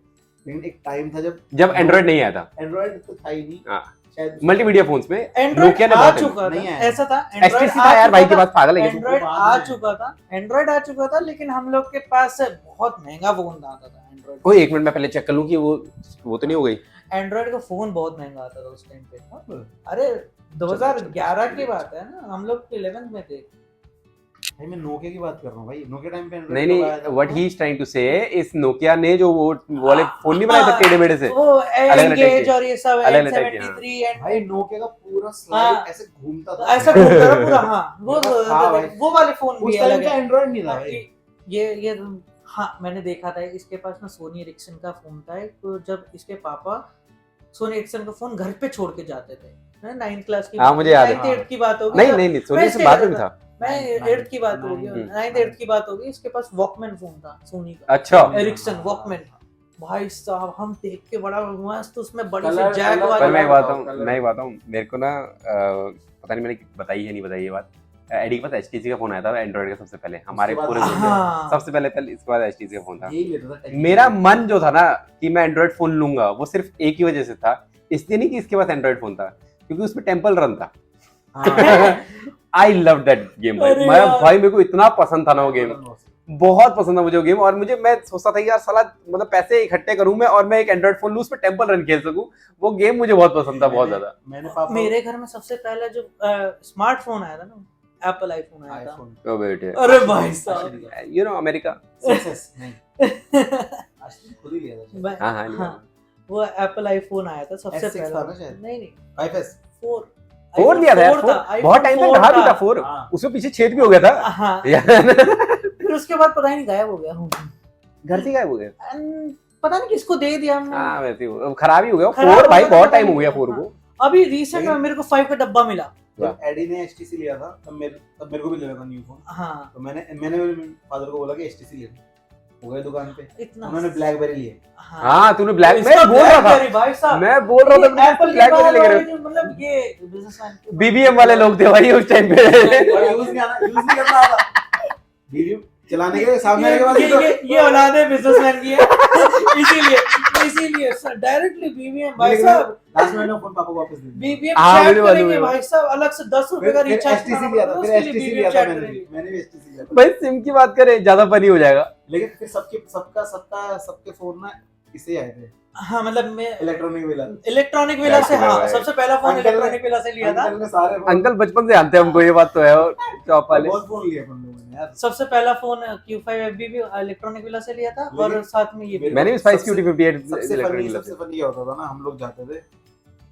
लेकिन एक टाइम था
जब एंड्रॉइड नहीं आया था,
एंड्रॉइड तो था ही नहीं
हाँ।
शायद।
मल्टीमीडिया फोन्स में
एंड्रॉइड
नोकिया ने
आ
बहुत
चुका
नहीं
था,
आया।
ऐसा था
HTC था यार भाई के पास, पागल है
एंड्रॉइड
बाद
आ
में।
चुका था, एंड्रॉइड आ चुका था, लेकिन हम लोग के पास बहुत महंगा फोन आता था एंड्रॉइड।
कोई 1 मिनट में पहले चेक कर लूं कि वो तो नहीं हो गई।
एंड्रॉइड का फोन बहुत महंगा आता था उस टाइम पे। अरे 2011 की बात है ना, हम लोग 11th में थे।
भाई मैं नोकिया की बात कर रहा हूँ भाई, नोकिया टाइम पे
नहीं नहीं, what he is trying to say, इस नोकिया ने जो वो वाले फोन नहीं बनाए थे टेढ़े मेढ़े से,
वो
अलग-अलग टाइप
एंगेज
के।
और ये सब
अलग-अलग टाइप के, हाँ।
73 एंड
भाई नोकिया का पूरा
हाँ।
स्लाइड ऐसे घूमता था,
ऐसा घूमता था पूरा। हाँ
हाँ भाई।
वो वाले फोन
उस
भी
टाइम
अलग
का
है।
एंड्रॉइड नहीं था भाई।
ये हाँ मैंने देखा था, इसके पास ना सोनी एरिक्सन का फोन था, तो जब इसके पापा सोनी एरिक्सन का फोन घर पे छोड़ के जाते थे, 9th क्लास की,
हाँ, मुझे याद है।
9th 8th की बात होगी।
नहीं सोनी से बाद में था।
मैं 8th की बात होगी,
9th
9th 8th की बात होगी। इसके पास वॉकमैन फोन था सोनी का,
अच्छा
एरिक्सन वॉकमैन। भाई साहब हम देख के बड़ा मस्त, उसमें बड़ी सी
कलर-
जैक
कलर-
पर
वाली।
मैं एक बात
कलर-
बताऊं, मेरे को ना पता नहीं मैंने बताई है नहीं बताई ये बात, एडी के पास HTC का फोन आया था एंड्रॉइड का सबसे पहले, हमारे
उसके बाद
पूरे
हाँ।
हाँ।
सबसे पहले इसके बाद HTC का फोन था।
यही लेता था technique।
मेरा मन जो था ना कि मैं एंड्रॉइड फोन लूंगा, वो सिर्फ एक ही वजह से था, इसलिए नहीं कि इसके पास एंड्रॉइड फोन था, क्योंकि उसमें टेम्पल रन था।
हाँ।
आई लव दैट गेम भाई,
अरे
मैं
यार।
भाई मेरे को इतना पसंद था ना वो गेम। बहुत पसंद है मुझे वो गेम। और मैं सोचता था यार साला मतलब पैसे इकट्ठे करूं मैं और मैं एक एंड्रॉइड फोन लूं उस पे टेंपल रन खेल सकूं। वो गेम मुझे बहुत पसंद था बहुत ज्यादा।
मेरे घर में सबसे पहला जो स्मार्टफोन आया था ना, एप्पल आईफोन आया था।
ओ बेटे,
अरे भाई साहब,
यू नो अमेरिका।
खुद ही लिया था।
हाँ,
वो एप्पल आईफोन आया था सबसे
S6
पहला।
था ना शायद?
नहीं
5S
4 लिया था यार, बहुत टाइम तक रहा भी था 4। उसमें पीछे छेद भी हो गया था।
हाँ। फिर उसके बाद पता ही नहीं गायब हो गया।
घर से गायब हो गया,
पता नहीं किसको दे दिया हमने।
हाँ वैसे ही खराब ही हो गया 4 भाई, बहुत टाइम हो गया 4 को।
अभी रिसेंट में मेरे को 5 का डब्बा मिला।
जब एडी ने HTC लिया था तब मेरे को भी लेना था न्यू फोन।
हाँ,
तो मैंने फादर को बोला कि HTC ले लो। हो गए दुकान पे,
इतना
उन्होंने ब्लैकबेरी लिए।
हाँ तूने ब्लैक, मैं बोल रहा था
भाई साहब,
मैं बोल रहा था ब्लैकबेरी लेके रहे।
मतलब ये बिजनेसमैन
बीबीएम वाले लोग थे भाई उस टाइम पे।
यूज नहीं करना आता। वीडियो चलाने के सामने आने के बाद
ये औलाद है बिजनेसमैन की है। इसीलिए डायरेक्टली बीबीएम भाई साहब,
लास्ट में मैंने फोन पापा को वापस दे दिया।
बीबीएम
हाँ,
चैट
मुझे मालूम
करेंगे
है।
भाई साहब, अलग से 10 रुपए का
फिर
रिचार्ज
HTC लिया था, फिर HTC लिया था मैंने भी HTC लिया था।
भाई सिम की बात करें ज्यादा फनी हो जाएगा।
लेकिन फिर सबके फोन ना इसे आए थे,
हाँ मतलब मैं
इलेक्ट्रॉनिक विला
से, हाँ
भाई।
सबसे पहला फोन
अंकल ने-
इलेक्ट्रॉनिक विला से लिया था।
अंकल ने सारे फोन-
अंकल बचपन से जानते हैं हमको, ये बात तो है। और चॉप वाले
बहुत फोन लिए अपन लोगों ने यार।
सबसे पहला फोन Q5FB भी इलेक्ट्रॉनिक विला से लिया था, और
लेकिन
साथ में ये भी।
मैंने भी स्पाइस क्यूटी 58
सबसे
इलेक्ट्रॉनिक
फनी क्या होता था ना, हम लोग जाते थे,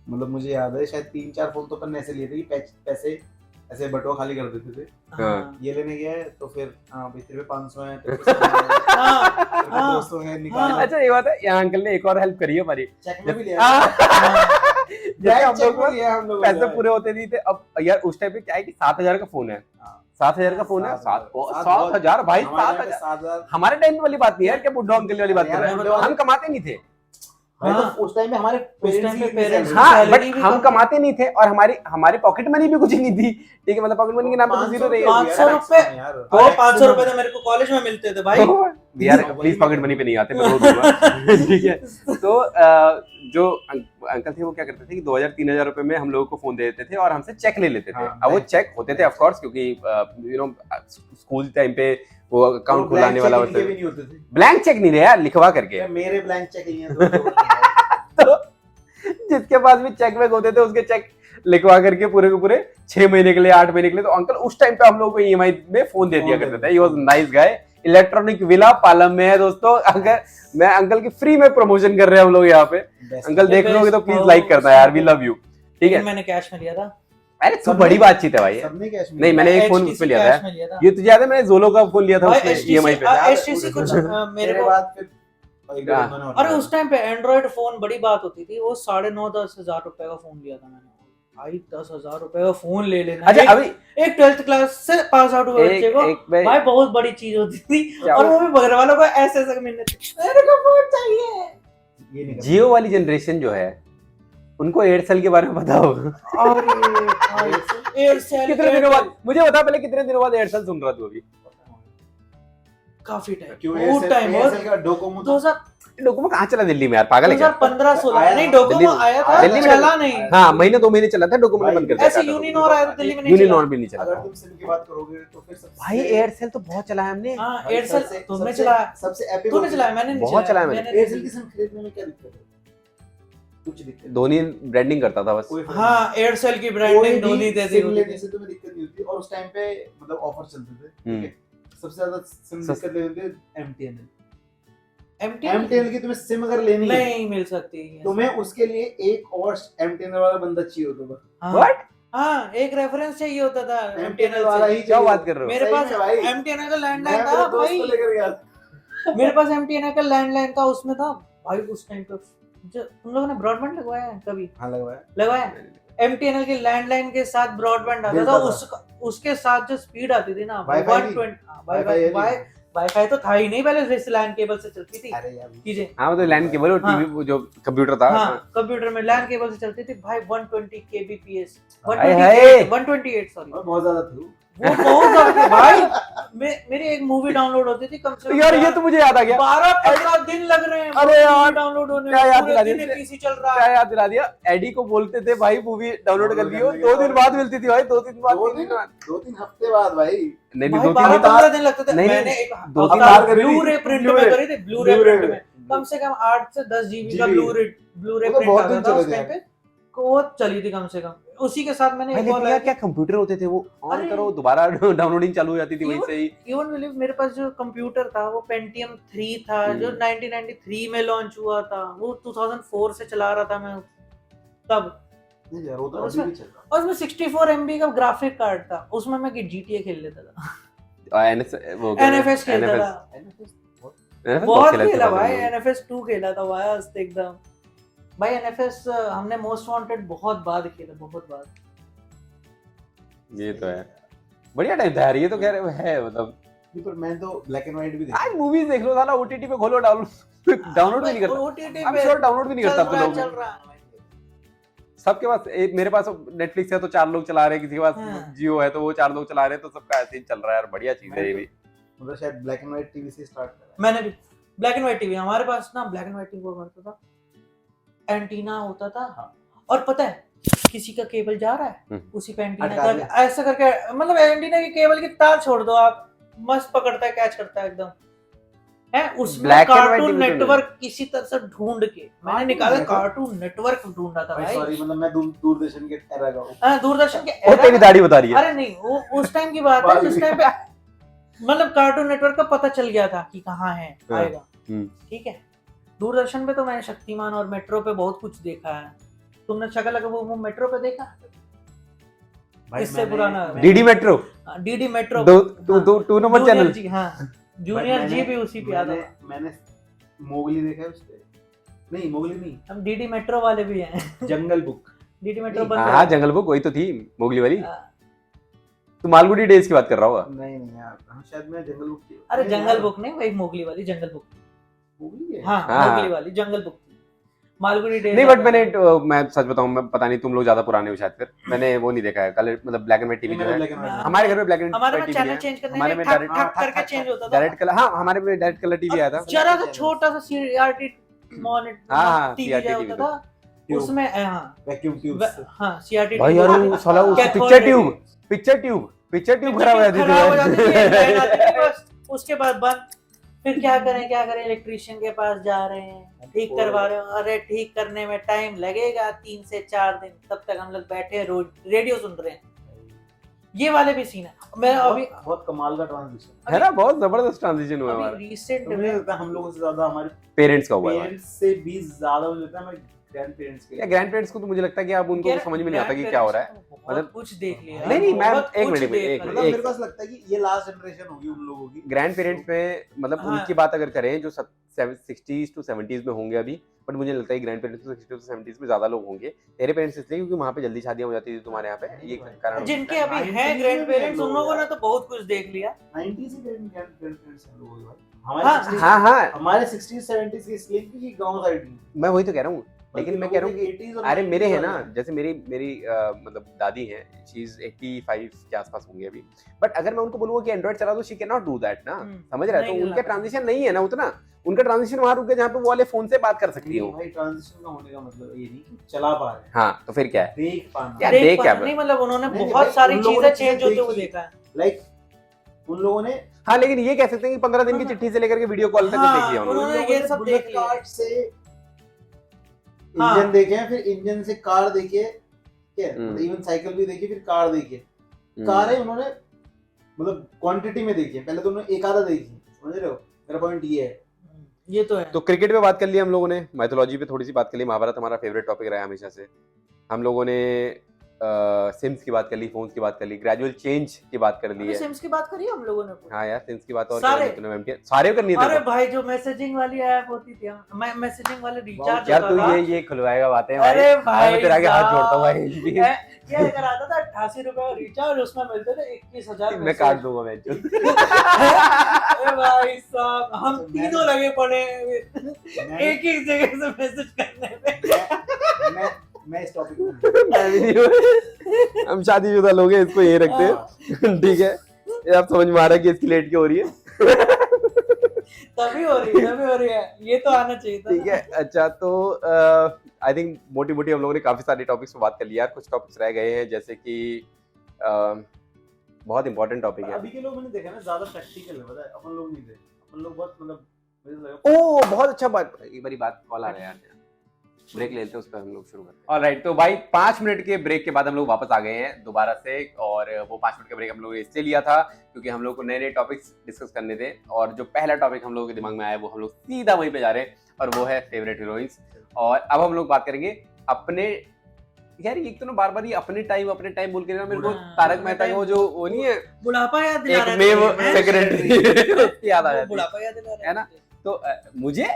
मतलब मुझे याद है शायद 3-4 फोन तो अपन ने ऐसे लिए थे कि पैसे ऐसे बटुआ खाली कर देते थे।
हाँ
ये लेने गया है तो फिर हाँ भाई तेरे पे 500 है, तेरे पे 200 है, निकाल।
अच्छा ये बात है, यहाँ अंकल ने एक और हेल्प करी है हमारी।
चेक में भी लिया,
जैसे हम
चेक
लोग
में लिया हम लोग
पैसे पूरे होते नहीं थे। अब यार उस टाइम पे क्या है कि 7,000 का फोन है, 7,000 का फोन है, 7,000 भाई, 7,000 हमारे टाइम वाली बात नहीं है क्या, बुड्ढा अंकल वाली बात कर रहे हैं। हम कमाते नहीं थे
भाई, तो उस टाइम में हमारे पेरेंट्स
हाँ, बट हम कमाते नहीं थे और हमारी पॉकेट मनी भी कुछ नहीं थी। ठीक है, मतलब पॉकेट मनी के नाम पे तो जीरो रही है।
500 रुपए, तो 500 रुपए तो मेरे को कॉलेज में मिलते थे भाई।
यार प्लीज पॉकेट मनी पे नहीं आते, मैं रोक दूंगा। ठीक है, तो जो अंकल थे वो क्या करते थे कि 2,000-3,000 रुपए में हम लोगों को फोन दे देते थे और हमसे चेक ले लेते थे। अब वो चेक होते थे ऑफ कोर्स, क्योंकि यू नो स्कूल टाइम पे वो अकाउंट खुलाने वाला होता है। ब्लैंक चेक नहीं थे यार, लिखवा करके।
मेरे ब्लैंक चेक ही हैं
तो जिसके पास भी चेक वेक होते थे उसके चेक लिखवा करके पूरे के पूरे 6 महीने के लिए, 8 महीने के लिए। तो अंकल उस टाइम पे हम लोग को EMI में फोन दे दिया करते थे। He was nice guy. Electronic villa Palam में है दोस्तों। अगर मैं अंकल की फ्री में प्रमोशन कर रहे हैं हम लोग यहाँ पे, अंकल देख रहे होगे तो प्लीज लाइक करना यार, वी लव यू। ठीक है,
मैंने कैश में लिया था।
अरे तू बड़ी बातचीत है भाई।
सबने कैश में
नहीं, मैंने एक फोन उसमें लिया था। ये तुझे याद है, मैंने जोलो का फोन लिया था उसमें EMI पे।
HTC कुछ मेरे को,
बाद फिर
अरे उस टाइम पे एंड्रॉइड फोन बड़ी बात होती थी। वो 9,500-10 हजार रुपए का फोन लिया था मैंने भाई। 10,000 रुपए का फोन ले लेना।
अच्छा अभी
एक 12th क्लास से पास आउट हुए बच्चे को भाई बहुत बड़ी चीज होती थी। और वो भी बगल वालों को ऐसे ऐसे मिलने थे, मेरे को फोन चाहिए।
जियो वाली जनरेशन जो है उनको एयरसेल के बारे में पता होगा।
एयरसेल
कितने दिनों बाद मुझे बता, पहले कितने दिनों बाद एयरसेल सुन रहा तू अभी?
काफी टाइम,
क्यों
बहुत टाइम।
एयरसेल का डोकोमो
2000
डोकोमो कहाँ चला दिल्ली में यार, पागल है क्या?
2015-16 नहीं, डोकोमो आया था,
दिल्ली में
चला नहीं।
हाँ, महीने 2 महीने चला था, डोकोमो ने बंद कर दिया।
ऐसे यूनिनॉर आया था, दिल्ली में नहीं चला।
यूनिनॉर भी नहीं चला।
अगर तुम सिम की बात करोगे तो फिर
भाई एयरसेल तो बहुत चला है हमने।
हाँ एयरसेल तुमने चलाया,
सबसे एपिक
तूने चलाया, मैंने नहीं
बहुत चलाया मैंने।
एयरसेल की सिम खरीदने में क्या दिक्कत है? कुछ दिक्कत नहीं।
धोनी ब्रांडिंग करता था बस।
हाँ एयरसेल की ब्रांडिंग धोनी दे दी।
सिम लेने से तुम्हें दिक्कत नहीं होती। और उस टाइम पे मतलब ऑफर चलते थे, ठीक है। सबसे ज्यादा सिम दिक्कत लेते थे MTNL की। तुम्हें सिम अगर लेनी है
नहीं मिल सकती,
तुम्हें उसके लिए एक और MTNL वाला बंदा चाहिए होता था।
व्हाट?
हाँ एक रेफरेंस चाहिए होता था
MTNL वाला ही
क्या बात कर रहे हो?
मेरे पास MTNL का लैंडलाइन था भाई। मेरे पास MTNL का लैंडलाइन था, उसमें था भाई उस टाइम पे। तुम लोगों ने ब्रॉडबैंड लगवाया है कभी?
हाँ लगवाया।
MTNL के लैंडलाइन के साथ ब्रॉडबैंड आता था, उसके साथ जो स्पीड आती थी ना 120। वाईफाई तो था ही नहीं पहले, जैसे लैन केबल से चलती थी चीजें।
हाँ मतलब लैन केबल और टीवी जो कंप्यूटर था।
हाँ कंप्यूटर में लैन केबल से चलती थी भाई। 120 kbps 128 सॉरी,
बहुत ज्यादा थी।
वो बहुत ज्यादा भाई। मेरी एक मूवी डाउनलोड होती थी कम से कम
यार ये तो मुझे याद आ गया,
12-15 दिन लग रहे हैं
अरे यार,
डाउनलोड होने
क्या
में,
याद
पूरे
दिला
दिन
दिया,
पीसी चल रहा
क्या
है।
याद दिला दिया। एडी को बोलते थे भाई मूवी डाउनलोड कर लियो, 2 दिन बाद मिलती थी भाई, 2 दिन बाद, 3 दिन बाद,
2-3 हफ्ते बाद भाई।
नहीं
भाई
2-3
12-15 दिन लगते थे।
नहीं,
मैंने एक
2-3
बार करी थी।
ब्लू-रे प्रिंट में करी थी, ब्लू-रे प्रिंट में कम से कम 8 से 10 जीबी का ब्लू-रे
वो तो
प्रिंट
बहुत
आता
दिन
था
चले
उस
थे
टाइम पे, वो चली थी कम से कम। उसी के साथ मैंने
भाई
एक
लेकिन
और
यार क्या कंप्यूटर होते थे वो, ऑन
अरे,
करो दोबारा डाउनलोडिंग चालू हो जाती थी वहीं से ही।
इवन बिलीव मेरे पास जो कंप्यूटर था वो Pentium 3 था, जो 1993 में लॉन्च हुआ था, वो 2004 से चला रहा था मैं तब।
नहीं यार वो तो
और
अभी भी चल रहा
और उसमें 64 MB का ग्राफिक कार्ड था, उसमें मैं GTA खेल लेता था, NFS खेलता था,
है।
बहुत खेला भाई, NFS 2 खेला था मस्त एकदम भाई। NFS हमने मोस्ट वांटेड बहुत बाद खेला, बहुत बाद।
ये तो है, बढ़िया टाइम था यार ये तो, कह रहे है मतलब।
नहीं पर मैं तो ब्लैक एंड व्हाइट भी देखा।
आज मूवीज देख लो साला, OTT पे खोलो, डाउनलोड भी नहीं करता,
OTT
I'm
पे
sure डाउनलोड भी नहीं करता अब तो
चल
लोग।
रहा है।
सबके पास मेरे पास नेटफ्लिक्स है तो 4 लोग चला रहे हैं, किसी के पास
हाँ।
जियो है तो वो 4 लोग चला रहे हैं, तो सबका ऐसे ही चल रहा है यार, बढ़िया चीज है ये भी।
मतलब शायद ब्लैक एंड व्हाइट टीवी से स्टार्ट करा।
मैंने भी ब्लैक एंड व्हाइट टीवी, हमारे पास ना ब्लैक एंड व्हाइट टीवी हुआ करता था, एंटीना होता था।
हाँ।
और पता है किसी का केबल जा रहा है उसी पे एंटीना
अटका
का ऐसा करके, मतलब एंटीना की केबल की तार छोड़ दो आप, मस्त पकड़ता है, कैच करता है एकदम है। उसमें
Black and white
cartoon
TV तो
नेटवर्क किसी तरह से ढूंढ के मैंने निकाला, कार्टून नेटवर्क ढूंढा था
भाई
भाई।
सॉरी मतलब मैं दूरदर्शन के एरा का हूं।
हाँ, दूरदर्शन के
और तेरी दाढ़ी बता रही है।
अरे नहीं, वो उस टाइम की बात है जिस टाइम पे मतलब कार्टून नेटवर्क का पता चल गया था कि कहाँ है आएगा, ठीक है। दूरदर्शन पे तो मैंने शक्तिमान और मेट्रो पे बहुत कुछ देखा है। तुमने शक्ल का वो मेट्रो पे देखा?
भाई
इससे पुराना
DD Metro,
DD Metro,
2 number channel
जी, हाँ जूनियर जी भी उसी पे आता था।
मैंने मोगली देखा है उस पे। नहीं मोगली नहीं,
हम डीडी मेट्रो वाले भी हैं।
जंगल बुक।
डीडी मेट्रो
नहीं,
बंद
हाँ
कर
जंगल बुक वही तो थी, मोगली वाली।
दिया।
तू मालगुडी डेज की बात कर रहा होगा।
नहीं नहीं यार, हाँ शायद मैं जंगल बुक की।
अरे
नहीं
जंगल
यार,
बुक नहीं भाई, मोगली वाली जंगल बुक।
मोगली है।
हाँ,
हाँ।
मोगली वाली जंगल बुक। मालगुडी डेज
नहीं बट मैंने मैं सच बताऊं, मैं पता नहीं तुम लोग ज्यादा पुराने हो शायद, फिर मैंने वो नहीं देखा है कलर, मतलब ब्लैक एंड व्हाइट टीवी जो है हमारे घर में ब्लैक एंड
हमारे
व्हाइट
में
टीवी
चैनल
है।
चेंज करने
हमारे
में
में
ठक
डायरेक्ट
ठक करके चेंज होता था।
डायरेक्ट कलर, हाँ हमारे में डायरेक्ट कलर टीवी आया था।
जरा सा छोटा सा CRT मॉनिटर
हाँ,
टीवी
CRT
होता था उसमें, हाँ
वैक्यूम ट्यूब्स।
हाँ CRT
भाई यार वो साला वो पिक्चर ट्यूब खराब हो जाती थी।
बस उसके बाद बंद। फिर क्या करें इलेक्ट्रिशियन के पास जा रहे हैं, ठीक करवा रहे हो, अरे ठीक करने में टाइम लगेगा 3 से 4 दिन, तब तक हम लोग बैठे रोज रेडियो सुन रहे हैं। ये वाले भी सीन है। मैं अभी
बहुत कमाल का ट्रांजिशन
है ना, बहुत जबरदस्त ट्रांजिशन हुआ हमारा।
रिसेंट
तो मुझे लगता है हम लोगों से ज्यादा हमारे
पेरेंट्स का हुआ है।
पेरेंट्स से भी ज्यादा मुझे लगता है हमारे ग्रैंड पेरेंट्स के।
या ग्रैंड पेरेंट्स को तो मुझे लगता है कि अब उनको तो समझ में नहीं आता कि क्या हो रहा है।
मतलब कुछ देख लिया।
नहीं मैं
बहुत
एक
कुछ
मिनट
देख लिया।
मतलब मेरे को ऐसा लगता है कि ये लास्ट जनरेशन होगी उन लोगों की।
ग्रैंड पेरेंट्स में मतलब
हाँ।
उनकी बात अगर करें जो 60s to 70s में होंगे अभी, बट मुझे लगता है grand parents 60s to 70s में ज्यादा लोग होंगे। तेरे पेरेंट्स इसलिए क्योंकि वहाँ पे जल्दी शादियां हो जाती थी तुम्हारे यहाँ पे, ये कारण।
जिनके अभी हैं ग्रैंड पेरेंट्स, उन लोगों ने तो बहुत कुछ देख लिया।
90s से ग्रैंड पेरेंट्स हैं लोगों के भाई।
हाँ,
हमारे 60s
हाँ
हमारे 60s 70s की इसलिए क्योंकि गांव साइड में।
मैं वही तो कह रहा हूँ, लेकिन मैं कह रहा हूँ कि अरे मेरे है ना, जैसे मेरी मतलब दादी हैं, शी इज 85 के आसपास होंगी अभी, बट अगर मैं उनको बोलूंगा कि एंड्रॉइड चला दो, she can not do that ना, समझ रहा है। तो उनका ट्रांजिशन नहीं है ना उतना, उनका ट्रांजिशन वहां रुक गया जहाँ पे वो वाले फोन से बात कर सकती हो।
भाई ट्रांजिशन का होने का मतलब ये नहीं कि चला पा रहे हैं,
हाँ तो फिर क्या है,
देख पाना।
क्या देख क्या
नहीं, मतलब उन्होंने
नहीं,
बहुत
भाई,
सारी
उन लोगों
चीजें
ने
चेंज होते हुए
देखी।
देखा है।
लाइक उन लोगों ने
हाँ, लेकिन ये कह सकते हैं कि 15 दिन की चिट्ठी से लेकर के वीडियो कॉल तक
हाँ,
देख लिया उन्होंने।
उन्होंने ये सब
बुलेट
देख लिया।
कार्ट से
हाँ।
इंजन देखे हैं, फिर इंजन से कार देखी है, ठीक है,
हम्म।
इवन साइकिल भी देखी, फिर कार देखी है। कारें उन्होंने मतलब क्वांटिटी में देखी है, पहले तो उन्होंने एक आधा देखी है, समझ रहे हो मेरा पॉइंट ये है।
ये तो है।
तो क्रिकेट पे बात कर ली हम लोगों ने, माइथोलॉजी पे थोड़ी सी बात कर ली, महाभारत हमारा फेवरेट टॉपिक रहा है हमेशा से। हम लोगों ने सिम्स की बात कर ली, फोन्स की बात कर ली, ग्रेजुअल चेंज की बात कर ली है।
सिम्स की बात करी हम लोगों ने।
हाँ यार, सिम्स की बात और
सारे-
क्या करनी तूने, सारे करनी
अरे
थी।
भाई जो मैसेजिंग वाली ऐप होती थी, मैं मैसेजिंग वाले रिचार्ज
यार
होता
तू
था।
ये खुलवाएगा बातें
अरे भाई
मैं तेरे आगे हाथ
साहब,
जोड़ता हूँ भाई।
क्या लेकर आता था 88 रुपए का रिचार्ज, उसमें मिलते थे 21,000
मैं काट दूंगा मैं
अरे भाई साहब, हम तीनों लगे पड़े
मैं-
एक ही जगह से मैसेज करने में।
मैं इस टॉपिक में
मैं भी नहीं हूँ। हम शादीशुदा लोग हैं, इसको यही रखते हैं। ठीक है, ये आप समझ में आ रहा है कि इसकी लेट क्यों हो रही है।
तभी हो रही है, ये तो आना चाहिए था।
ठीक है, अच्छा तो आई थिंक मोटी मोटी हम लोगों ने काफी सारे टॉपिक्स पे बात कर लिया यार। कुछ टॉपिक्स रह गए हैं, जैसे कि बहुत इंपॉर्टेंट टॉपिक है।
अभी के लोग मैंने देखा ना ज्यादा प्रैक्टिकल है, पता है, अपन लोग नहीं थे, अपन लोग बहुत मतलब मुझे लगा
ओ बहुत अच्छा बात, एक बारी बात कॉल आ रहा है यार, ब्रेक ले लेते हैं, उस पर हम लोग शुरू करते हैं। ऑलराइट, तो भाई 5 मिनट के ब्रेक के बाद हम लोग वापस आ गए हैं दोबारा से। और वो 5 मिनट का ब्रेक हम लोगों ने इसलिए लिया था क्योंकि हम लोग को नए नए टॉपिक्स डिस्कस करने थे, और जो पहला टॉपिक हम लोगों के दिमाग में आया वो हम लोग सीधा वहीं पे जा रहे हैं, और वो है फेवरेट हीरोइंस। और अब हम लोग बात करेंगे अपने, यार एक तो ना बार बार ये अपने टाइम बोल के ना मेरे को तारक मेहता का वो नहीं है,
बुढ़ापा याद दिला रहा
एक मेव सेक्रेटरी याद आ जाती
बुढ़ापा याद दिला रहा
है ना। तो मुझे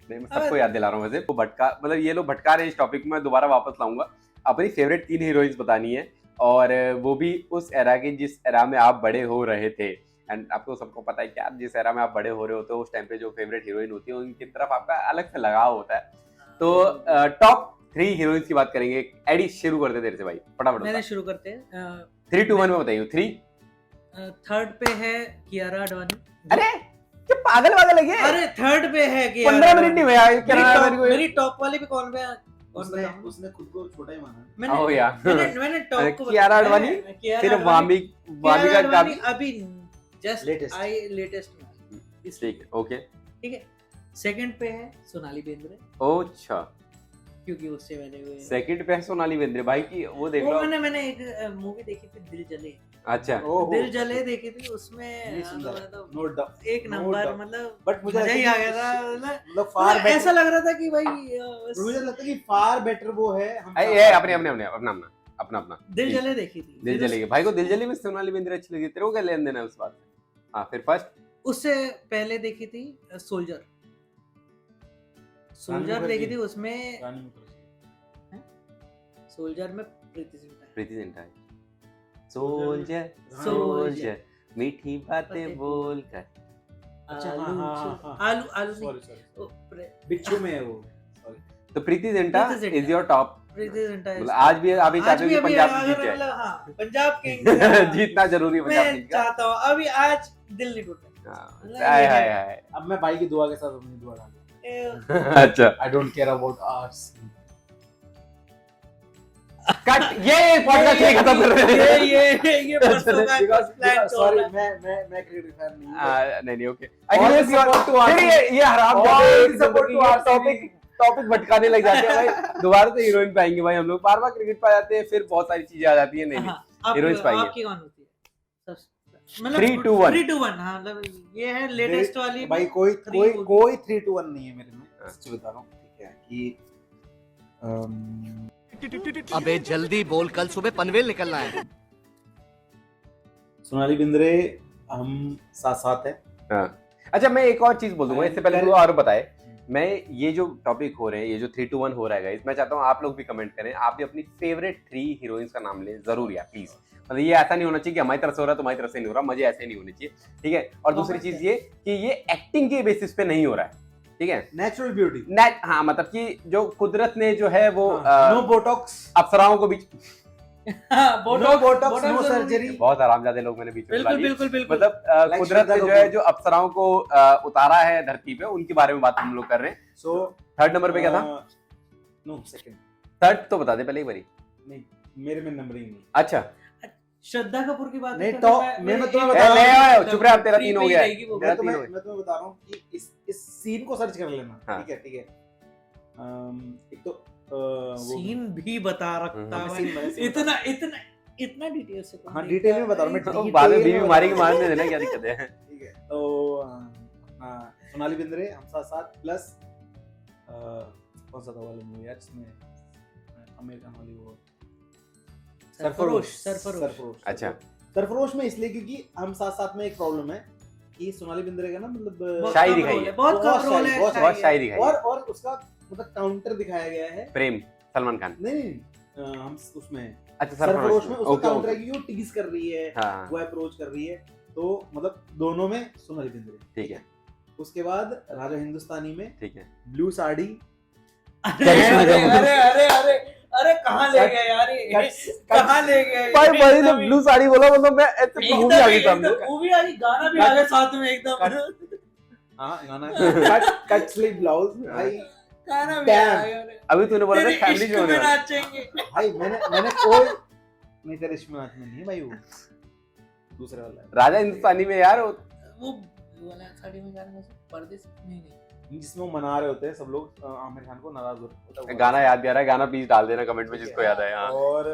मैं सबको याद दिला रहा हूँ वैसे, वो भटका, मतलब ये लोग भटका रहे हैं इस टॉपिक में, दोबारा वापस लाऊंगा। अपनी फेवरेट 3 हीरोइंस बतानी है, और वो भी उस एरा की जिस एरा में आप बड़े हो रहे थे। एंड आपको सबको पता है कि आप जिस एरा में आप बड़े हो रहे होते हो उस टाइम पे जो फेवरेट हीरोइन होती है उनकी तरफ आपका अलग से लगाव होता है। तो टॉप 3 हीरोइंस की बात करेंगे। एडी शुरू करते तेरे से भाई, फटाफट
मैंने शुरू करते हैं।
3 2 1 में बताइए। 3
थर्ड पे है कियारा आडवाणी।
अरे क्या पागल है क्या?
अरे थर्ड पे है कियारा
15 मिनट नहीं हुए यार, क्या
मेरी टॉप वाले पे कौन पे
उसने खुद को छोटा ही माना।
मैंने टॉप को
कियारा आडवाणी, फिर वामिका गाबी,
अभी जस्ट लेटेस्ट में,
ठीक है, ओके
ठीक है। सेकंड पे है सोनाली बेंद्रे।
अच्छा,
क्योंकि उससे मैंने
सेकंड पे है सोनाली बेंद्रे भाई की, वो देख लो।
मैंने एक मूवी देखी थी दिल जले।
अच्छा,
दिल जले देखी थी, उसमें एक नंबर, मतलब
बट मुझे
मजा ही आ गया था।
मतलब फार बेटर,
ऐसा लग रहा था कि भाई
मुझे लगता है कि फार बेटर वो है।
अपना
दिल जले देखी थी।
दिल जले भाई को, दिल जले में सोनाली बेंद्रे अच्छी लगी, तेरे को क्या लेन देन है उस बात से? हाँ, फिर फर्स्ट
उससे पहले देखी थी सोल्जर देखी थी, उसमें सोल्जर में
प्रीति जिंटा है। सोल्जर मीठी बातें बोल कर।
अच्छा,
आलू
बिच्छू में है वो।
तो Preity Zinta is your top.
Preity Zinta
मतलब आज भी चाहते हो कि पंजाब जीत जाए?
हाँ, पंजाब किंग्स
जीतना जरूरी है पंजाब
मैं
किंग्स का।
चाहता हूँ, अभी आज दिल नहीं टूटा।
हाय
अब मैं भाई की दुआ के साथ अपनी दुआ डालूंगा।
अच्छा,
I don't care about arts.
Cut, ये पॉडकास्ट ये खत्म कर रहे हैं।
ये परसों का प्लान चल
सॉरी,
रहा है।
मैं क्रिकेट फैन नहीं हूं।
नहीं ओके।
फिर
ये हराम टॉपिक भटकाने लग जाते हैं भाई। दोबारा से हीरोइन पे आएंगे भाई, हम लोग बार बार क्रिकेट पे आ जाते हैं, फिर बहुत सारी चीजें आ जाती है। नहीं हीरोइंस पाएंगे।
आपकी कौन होती है? मतलब
3 2 1
3 2 1। हाँ, मतलब ये है लेटेस्ट वाली
भाई। कोई 3 2 1 नहीं है मेरे में, सच बता रहा हूं। ठीक है कि
अबे जल्दी बोल, कल सुबह पनवेल निकलना है।
सोनाली बेंद्रे हम साथ हैं।
हाँ। अच्छा, मैं एक और चीज बोल दूंगा इससे पहले तू और बताए। मैं ये जो टॉपिक हो रहे हैं, ये जो 3 2 1 हो रहा है गाइस, मैं चाहता हूँ आप लोग भी कमेंट करें, आप भी अपनी फेवरेट 3 हीरोइंस का नाम लें जरूर यार, प्लीज। मतलब ये ऐसा नहीं होना चाहिए कि हमारी तरफ से हो रहा है तुम्हारी तरफ से नहीं हो रहा, मजे ऐसे नहीं होने चाहिए, ठीक है। और दूसरी चीज ये कि ये एक्टिंग के बेसिस पे नहीं हो रहा है, ठीक है।
नेचुरल ब्यूटी,
हाँ, मतलब कि जो कुदरत ने जो है वो
नो बोटॉक्स,
अप्सराओं को बीच
नो बोटॉक्स, नो सर्जरी।
बहुत आरामजादे लोग मैंने बीच में
बिल्कुल।
मतलब कुदरत ने जो है जो अप्सराओं को उतारा है धरती पे, उनके बारे में बात हम लोग कर रहे हैं।
सो
थर्ड नंबर पे क्या था?
No, second.
थर्ड तो बता दे पहले एक बारी।
नहीं, मेरे में नंबरिंग नहीं।
अच्छा,
श्रद्धा कपूर की बात
नहीं, तो मैं तुम्हें बता रहा हूं,
चुप रहे, अब तेरा 3 हो गया है।
मैं तुम्हें बता रहा हूं कि इस सीन को सर्च कर लेना।
हाँ।
ठीक है। एक तो
सीन भी बता रखता है, इतना डिटेल से।
हाँ, डिटेल में बता रहा हूं मैं।
बाद में बीवी मारी के मारने देना, क्या दिक्कत है?
ठीक है, तो सोनाली बेंद्रे हम साथ प्लस कौन सा था वाला मूवी यार जिसमें अमेरिकन वाली वो सरफरोश।
अच्छा,
सरफरोश में इसलिए क्योंकि हम साथ में एक प्रॉब्लम है कि सोनाली बेंद्रे का ना मतलब
शाही दिखाई है,
बहुत कम रोल है,
बहुत शाही दिखाई है,
और उसका मतलब काउंटर दिखाया गया है
प्रेम सलमान खान।
नहीं, हम उसमें
अच्छा
सरफरोश में उसका काउंटर है कि वो टीज कर रही है,
हाँ।
वो अप्रोच कर रही है, तो मतलब दोनों में सोनाली बेंद्रे।
ठीक है।
उसके बाद राजा हिंदुस्तानी में
ठीक है,
ब्लू साड़ी
करिश्मा
अरे
कपूर।
अरे अरे अरे अरे कहाँ ले गए यार ये? कहाँ ले गए?
भाई भाई ने ब्लू साड़ी बोला मतलब मैं ऐसे मूवी आ गई सामने।
मूवी आ गई, गाना भी आ गया साथ में एकदम।
हाँ गाना
कट स्लीव ब्लाउज भाई।
गाना भी आ गया।
अभी तूने बोला था
तेरे
फैमिली
इश्क
जो होने
में
वाला।
नाचेंगे।
भाई मैंने कोई
नहीं तेरे इश्क में नहीं है भाई, वो दूसरे वाला है।
राजा हिंदुस्तानी में यार
वो वाला साड़ी में गाना परदेसी नहीं
जिसमें वो मना रहे होते हैं सब लोग आमिर खान को नाराज होता है।
गाना याद आ रहा है, गाना प्लीज डाल देना कमेंट में जिसको याद है। हाँ
और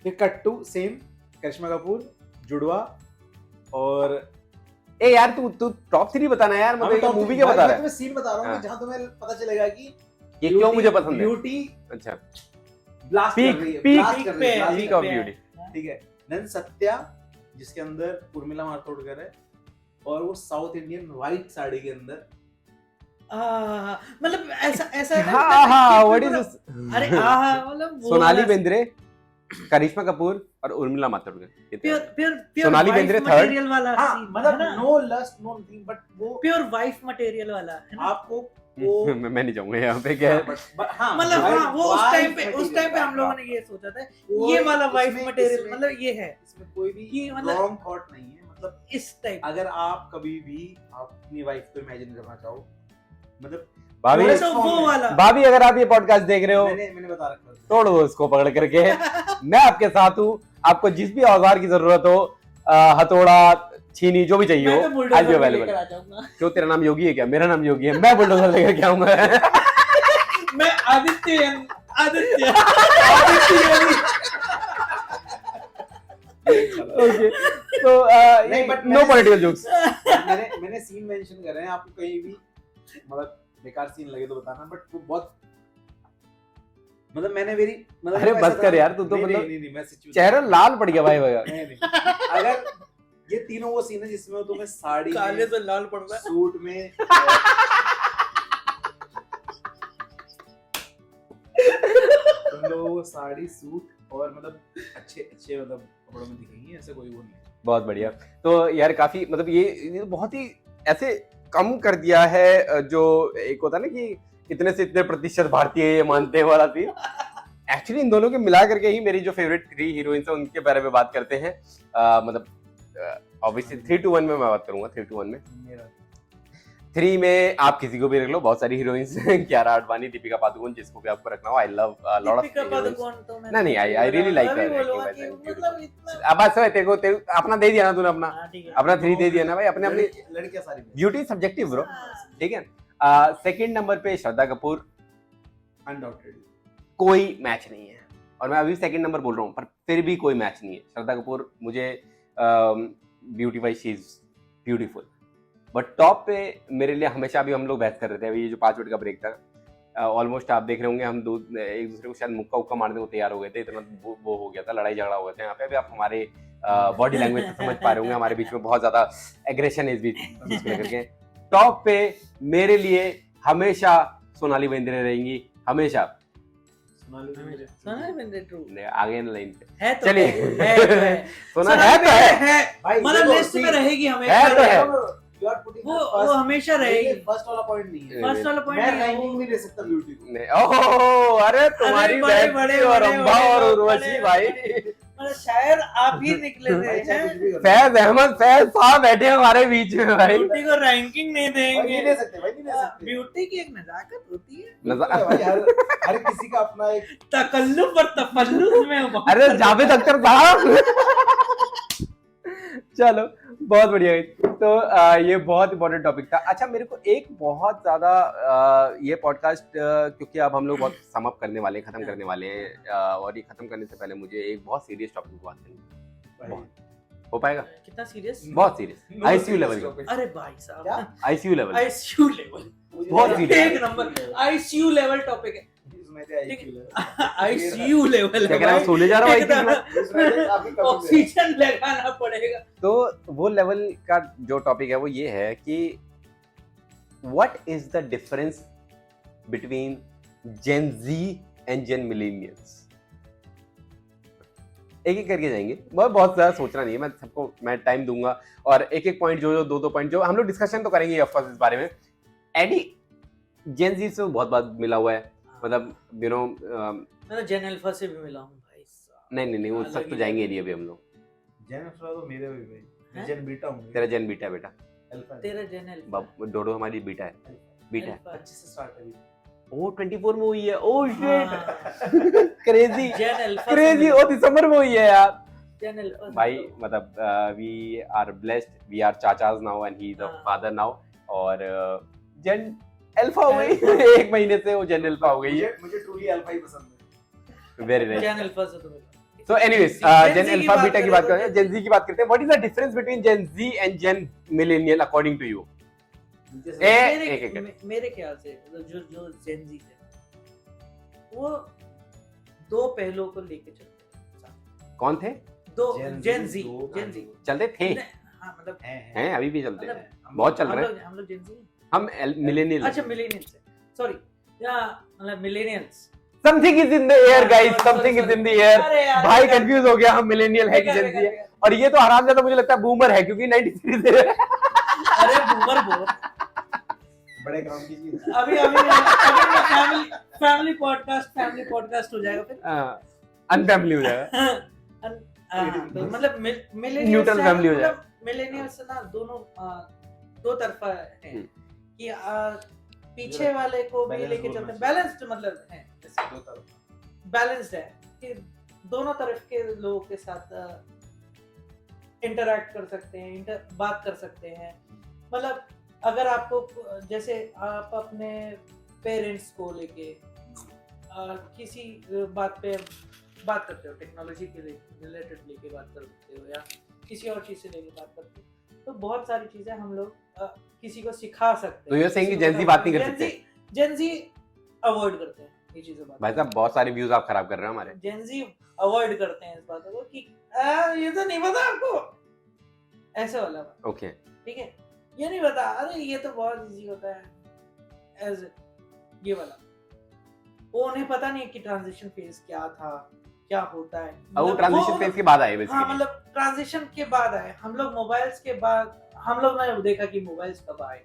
फिर कट टू सेम करिश्मा कपूर जुड़वा और
ए यार तू टॉप 3 बताना यार, मतलब मूवी क्या बता रहा है?
मैं सीन बता रहा हूँ
हाँ।
जहाँ तुम्हें पता चलेगा कि
ये क्यों मुझे पसंद है।
ब्यूटी
अच्छा
ब्लास्ट
Peak-
कर रही है,
peak-
blast कर रही है,
peak
blast
पीक
कर
ऑफ
रही है।
ब्यूटी।
ठीक है। देन सत्या जिसके अंदर उर्मिला मातोंडकर है और वो साउथ इंडियन व्हाइट साड़ी के अंदर
मतलब ऐसा ऐसा है ना,
हाँ हाँ
कि
व्हाट इज
पूरा- अरे हाँ मतलब वो
सोनाली
वाला-
बेंद्रे, करिश्मा कपूर और Urmila Matondkar.
Pure pure
Sonali Bendre third।
Material वाला
हाँ
scene
मतलब
है ना,
no lust no thing but वो
प्योर वाइफ मटेरियल वाला है ना।
आपको वो
मैं नहीं जाऊंगा यहाँ पे क्या है।
हाँ
मतलब
wife-
हाँ वो उस
wife
टाइम पे
material
हम लोगों ने ये सोचा था
कोई
ये वाला वाइफ
इसमें-
मटेरियल
इसमें-
मतलब ये है
इसमें कोई भी
ये मतलब-
रॉन्ग थॉट नहीं है। मतलब
इस टाइप।
अगर आप कभी भी अपनी वाइफ को इमेजिन करना चाहो मतलब
भाभी
थोड़ा
तो वो वाला
भाभी अगर आप ये पॉडकास्ट देख रहे हो
मैंने बता रखा है।
तोड़ दो इसको पकड़ करके। मैं आपके साथ हूँ, आपको जिस भी औजार की जरूरत हो, हथौड़ा छीनी जो भी चाहिए
मैं तो
हो, I'll be
बुलडोजर भी
available।
लेकर आ जाऊंगा।
क्यों तेरा नाम योगी है क्या? मेरा नाम योगी है, मैं बुलडोजर लेकर के आऊंगा।
मैं आदित्य आदित्य
ओके तो
नहीं, but
नो पॉलिटिकल जोक्स।
मैंने सीन मेंशन कर रहे हैं, आपको कहीं भी मतलब बेकार सीन लगे तो बताना बट वो बहुत मतलब मैंने मेरी मतलब
अरे
मैं
बस
ऐसा
कर
था-
यार, तू तो
नहीं,
मतलब
नहीं, मैं situation-
चेहरा लाल पड़ गया भाई भैया।
नहीं। अगर ये तीनों वो सीन है जिसमें तुम्हें साड़ी
काले
में,
से लाल पड़ रहा है।
सूट में तुम लोग वो साड़ी सूट और मतलब अच्छे मतलब कपड़ों में दिखेंगी, ऐसे कोई वो नहीं है।
बहुत बढ़िया। तो यार काफी मतलब ये बहुत ही ऐसे कम कर दिया है जो एक होता है ना कि इतने से इतने प्रतिशत भारतीय ये मानते हैं वाला थी। एक्चुअली इन दोनों के मिला करके ही मेरी जो फेवरेट 3 हीरोइंस है उनके बारे में बात करते हैं। मतलब ऑब्वियसली 3 to 1 में मैं बात करूंगा। 3 to 1 में
मेरा
3 में आप किसी को भी रख लो, बहुत सारी हीरोइंस हैं। कियारा आडवाणी, दीपिका पादुकोण, जिसको भी आपको रखना हो। I love lot of
Deepika Padukone तो मैं
नहीं, I really like her
अभी
acting,
बोलूंगा
I
कि
think
मतलब इतना
अब बस तेरे को अपना दे दिया ना तूने, अपना
हाँ, ठीक है।
अपना 3 दे दिया ना भाई। अपने अपनी
लड़कियां सारी
ब्यूटी सब्जेक्टिव ब्रो, ठीक है। सेकंड नंबर पे श्रद्धा कपूर,
अनडाउटेडली
कोई मैच नहीं है। और मैं अभी सेकंड नंबर बोल रहा हूँ पर फिर भी कोई मैच नहीं है। श्रद्धा कपूर मुझे beauty wise she is beautiful, but top पे मेरे लिए हमेशा भी हम लोग बहस कर रहे थे। अभी ये जो 5 मिनट का ब्रेक था, ऑलमोस्ट आप देख रहे होंगे हम एक दूसरे को शायद मुक्का उक्का मारने को तैयार हो गए थे, इतना वो हो गया था, लड़ाई झगड़ा हो गया था यहाँ पे। अभी आप हमारे बॉडी लैंग्वेज से समझ पा रहे होंगे हमारे बीच में बहुत ज्यादा एग्रेशन है इस बीच को लेकर के। टॉप पे मेरे लिए हमेशा सोनाली बेंद्रे रहेंगी, हमेशा।
सोनाली बेंद्रे ट्रू
आगे ना लाइन पे
है तो
चलिए।
है
सोना है तो है,
भाई
मतलब लिस्ट में रहेगी हमेशा
है तो है।
वो हमेशा रहेगी।
फर्स्ट वाला पॉइंट नहीं है।
फर्स्ट वाला
मैं
पॉइंट
रैंकिंग नहीं दे सकता ब्यूटी को।
नहीं, ओहो अरे तुम्हारी
अरे बड़े-
बहन
बड़े-
और
बड़े-
अम्बा और
बड़े-
उर्वशी
बड़े-
भाई,
मतलब शायर आप ही निकले थे
भाई चाहे कुछ
हैं?
भी करो।
फैज अहमद फैज साहब बैठे हैं हमारे बीच में भाई।
ब्यूटी को रैंकिंग नहीं
भाई नहीं
देंगे।
दे सकते, भाई नहीं दे सकते।
ब्यूटी की एक नजाकत होती है,
नजर-
भाई हर किसी का अपना एक
तकल्लुफ और तफल्लुफ में बहुत
अरे
फर्क
जावेद अख्तर साहब। चलो बहुत बढ़िया है। तो ये बहुत इंपॉर्टेंट टॉपिक था। अच्छा मेरे को एक बहुत ज्यादा ये पॉडकास्ट क्योंकि अब हम लोग बहुत सम अप करने वाले हैं, खत्म करने वाले हैं, और ये खत्म करने से पहले मुझे एक बहुत सीरियस टॉपिक पे बात करनी है। हो पाएगा?
कितना सीरियस?
बहुत सीरियस, आईसीयू लेवल का,
अरे भाई साहब,
क्या?
ICU level.
आईसीयू लेवल
बहुत serious।
एक नंबर आईसीयू लेवल टॉपिक है। आईसीयू लेवल
क्या कह रहा हूँ, सोने जा रहा हूँ ICU में?
ऑक्सीजन लगाना पड़ेगा।
तो वो लेवल का जो टॉपिक है वो ये है कि what is the difference between gen Z and gen millennials. एक एक करके जाएंगे, बहुत ज्यादा सोचना नहीं है, मैं सबको मैं टाइम दूंगा और एक एक पॉइंट जो 2-2 पॉइंट जो हम लोग डिस्कशन तो करेंगे ऑफ कोर्स इस बारे में। एडी जेन जी से बहुत बात मिला हुआ है, मतलब यू नो
मैं जेन अल्फा से भी मिला हूँ भाई साहब।
नहीं वो तक तो जाएंगे नहीं अभी हम लोग।
जेन अल्फा तो मेरे भी भाई, मैं
हैं?
जेन बीटा हूँ।
तेरा जेन बीटा है बेटा,
अल्फा
तेरा जेन अल्फा
डोडो हमारी बीटा है, बीटा है।
अल्फा।
25 से स्टार्ट है अभी।
ओ 24 में हुई है, ओ शिट
हाँ।
क्रेजी
जेन अल्फा
क्रेजी, ओ दिसंबर में हुई है यार
जेन अल्फा से
भाई।
मिला हूँ।
मतलब we are blessed, we are chachas now and he is a
हाँ।
Father now. और जेन अल्फा हो गई एक महीने से वो जेन अल्फा हो गई है।
मुझे ट्रूली अल्फा ही पसंद है।
Very nice.
जेन अल्फा से तो मिला।
So anyways,
Gen
Gen
Z की
Alpha
बात
Beta की
करें
बात
तो
करें, Gen Z की बात करते हैं। What is the difference between Gen Z and Gen Millennial according to you?
मेरे ख्याल से जो जेन जी थे वो दो पहलुओं को लेके चलते हैं।
कौन थे?
दो
Gen
जेन
Z,
जी
दो
जेन जी
चलते थे,
हाँ मतलब
हैं अभी भी चलते
मतलब
हैं, बहुत चल रहे हैं।
हम लोग जेन जी
हम मिलेनियल।
अच्छा मिलेनियल्स सॉरी या मतलब millennials.
Something is in the air guys, something is in the air. भाई कंफ्यूज हो गया, हम मिलेनियल है कि जेन जी है। और ये तो हरामजादा मुझे लगता है बूमर है, क्योंकि 93 से
अरे बूमर बहुत
बड़े काम की चीज।
अभी फैमिली पॉडकास्ट हो जाएगा फिर
अनफैमिली हो जाएगा,
तो मतलब मिलेनियल्स
न्यूट्रल फैमिली हो जाएगा।
मिलेनियल्स ना दोनों दो तरफा है कि पीछे वाले को भी
Balance
लेके
बोलना
चलते हैं,
चाहिए।
बैलेंस्ड मतलब है,
दो तरफ
बैलेंस्ड है कि दोनों तरफ के लोगों के साथ इंटरैक्ट कर सकते हैं, बात कर सकते हैं। मतलब अगर आपको जैसे आप अपने पेरेंट्स को लेके किसी बात पे बात करते हो, टेक्नोलॉजी के रिलेटेड लेके बात करते हो या किसी और चीज से लेके बात करते हो, तो बहुत सारी चीजें हम लोग किसी को सिखा सकते
तो
हैं।
you're saying कि Gen Z बात नहीं कर सकते?
जेन जी अवॉइड करते हैं ये चीजें।
भाई साहब बहुत सारे व्यूज आप खराब कर रहे हो हमारे।
जेन जी अवॉइड करते हैं इस बातों को कि ये तो नहीं पता आपको, ऐसे वाला बात।
ओके
ठीक है, ये नहीं पता, अरे ये तो बहुत इजी होता है, एज ये वाला। वो उन्हें पता नहीं कि ट्रांजिशन फेज क्या था, क्या होता है।
अब वो ट्रांजिशन फेज के बाद आए
हाँ
बेसिकली।
मतलब ट्रांजिशन के बाद आए हम लोग, मोबाइल्स के बाद हम लोग ने देखा कि मोबाइल्स कब आए।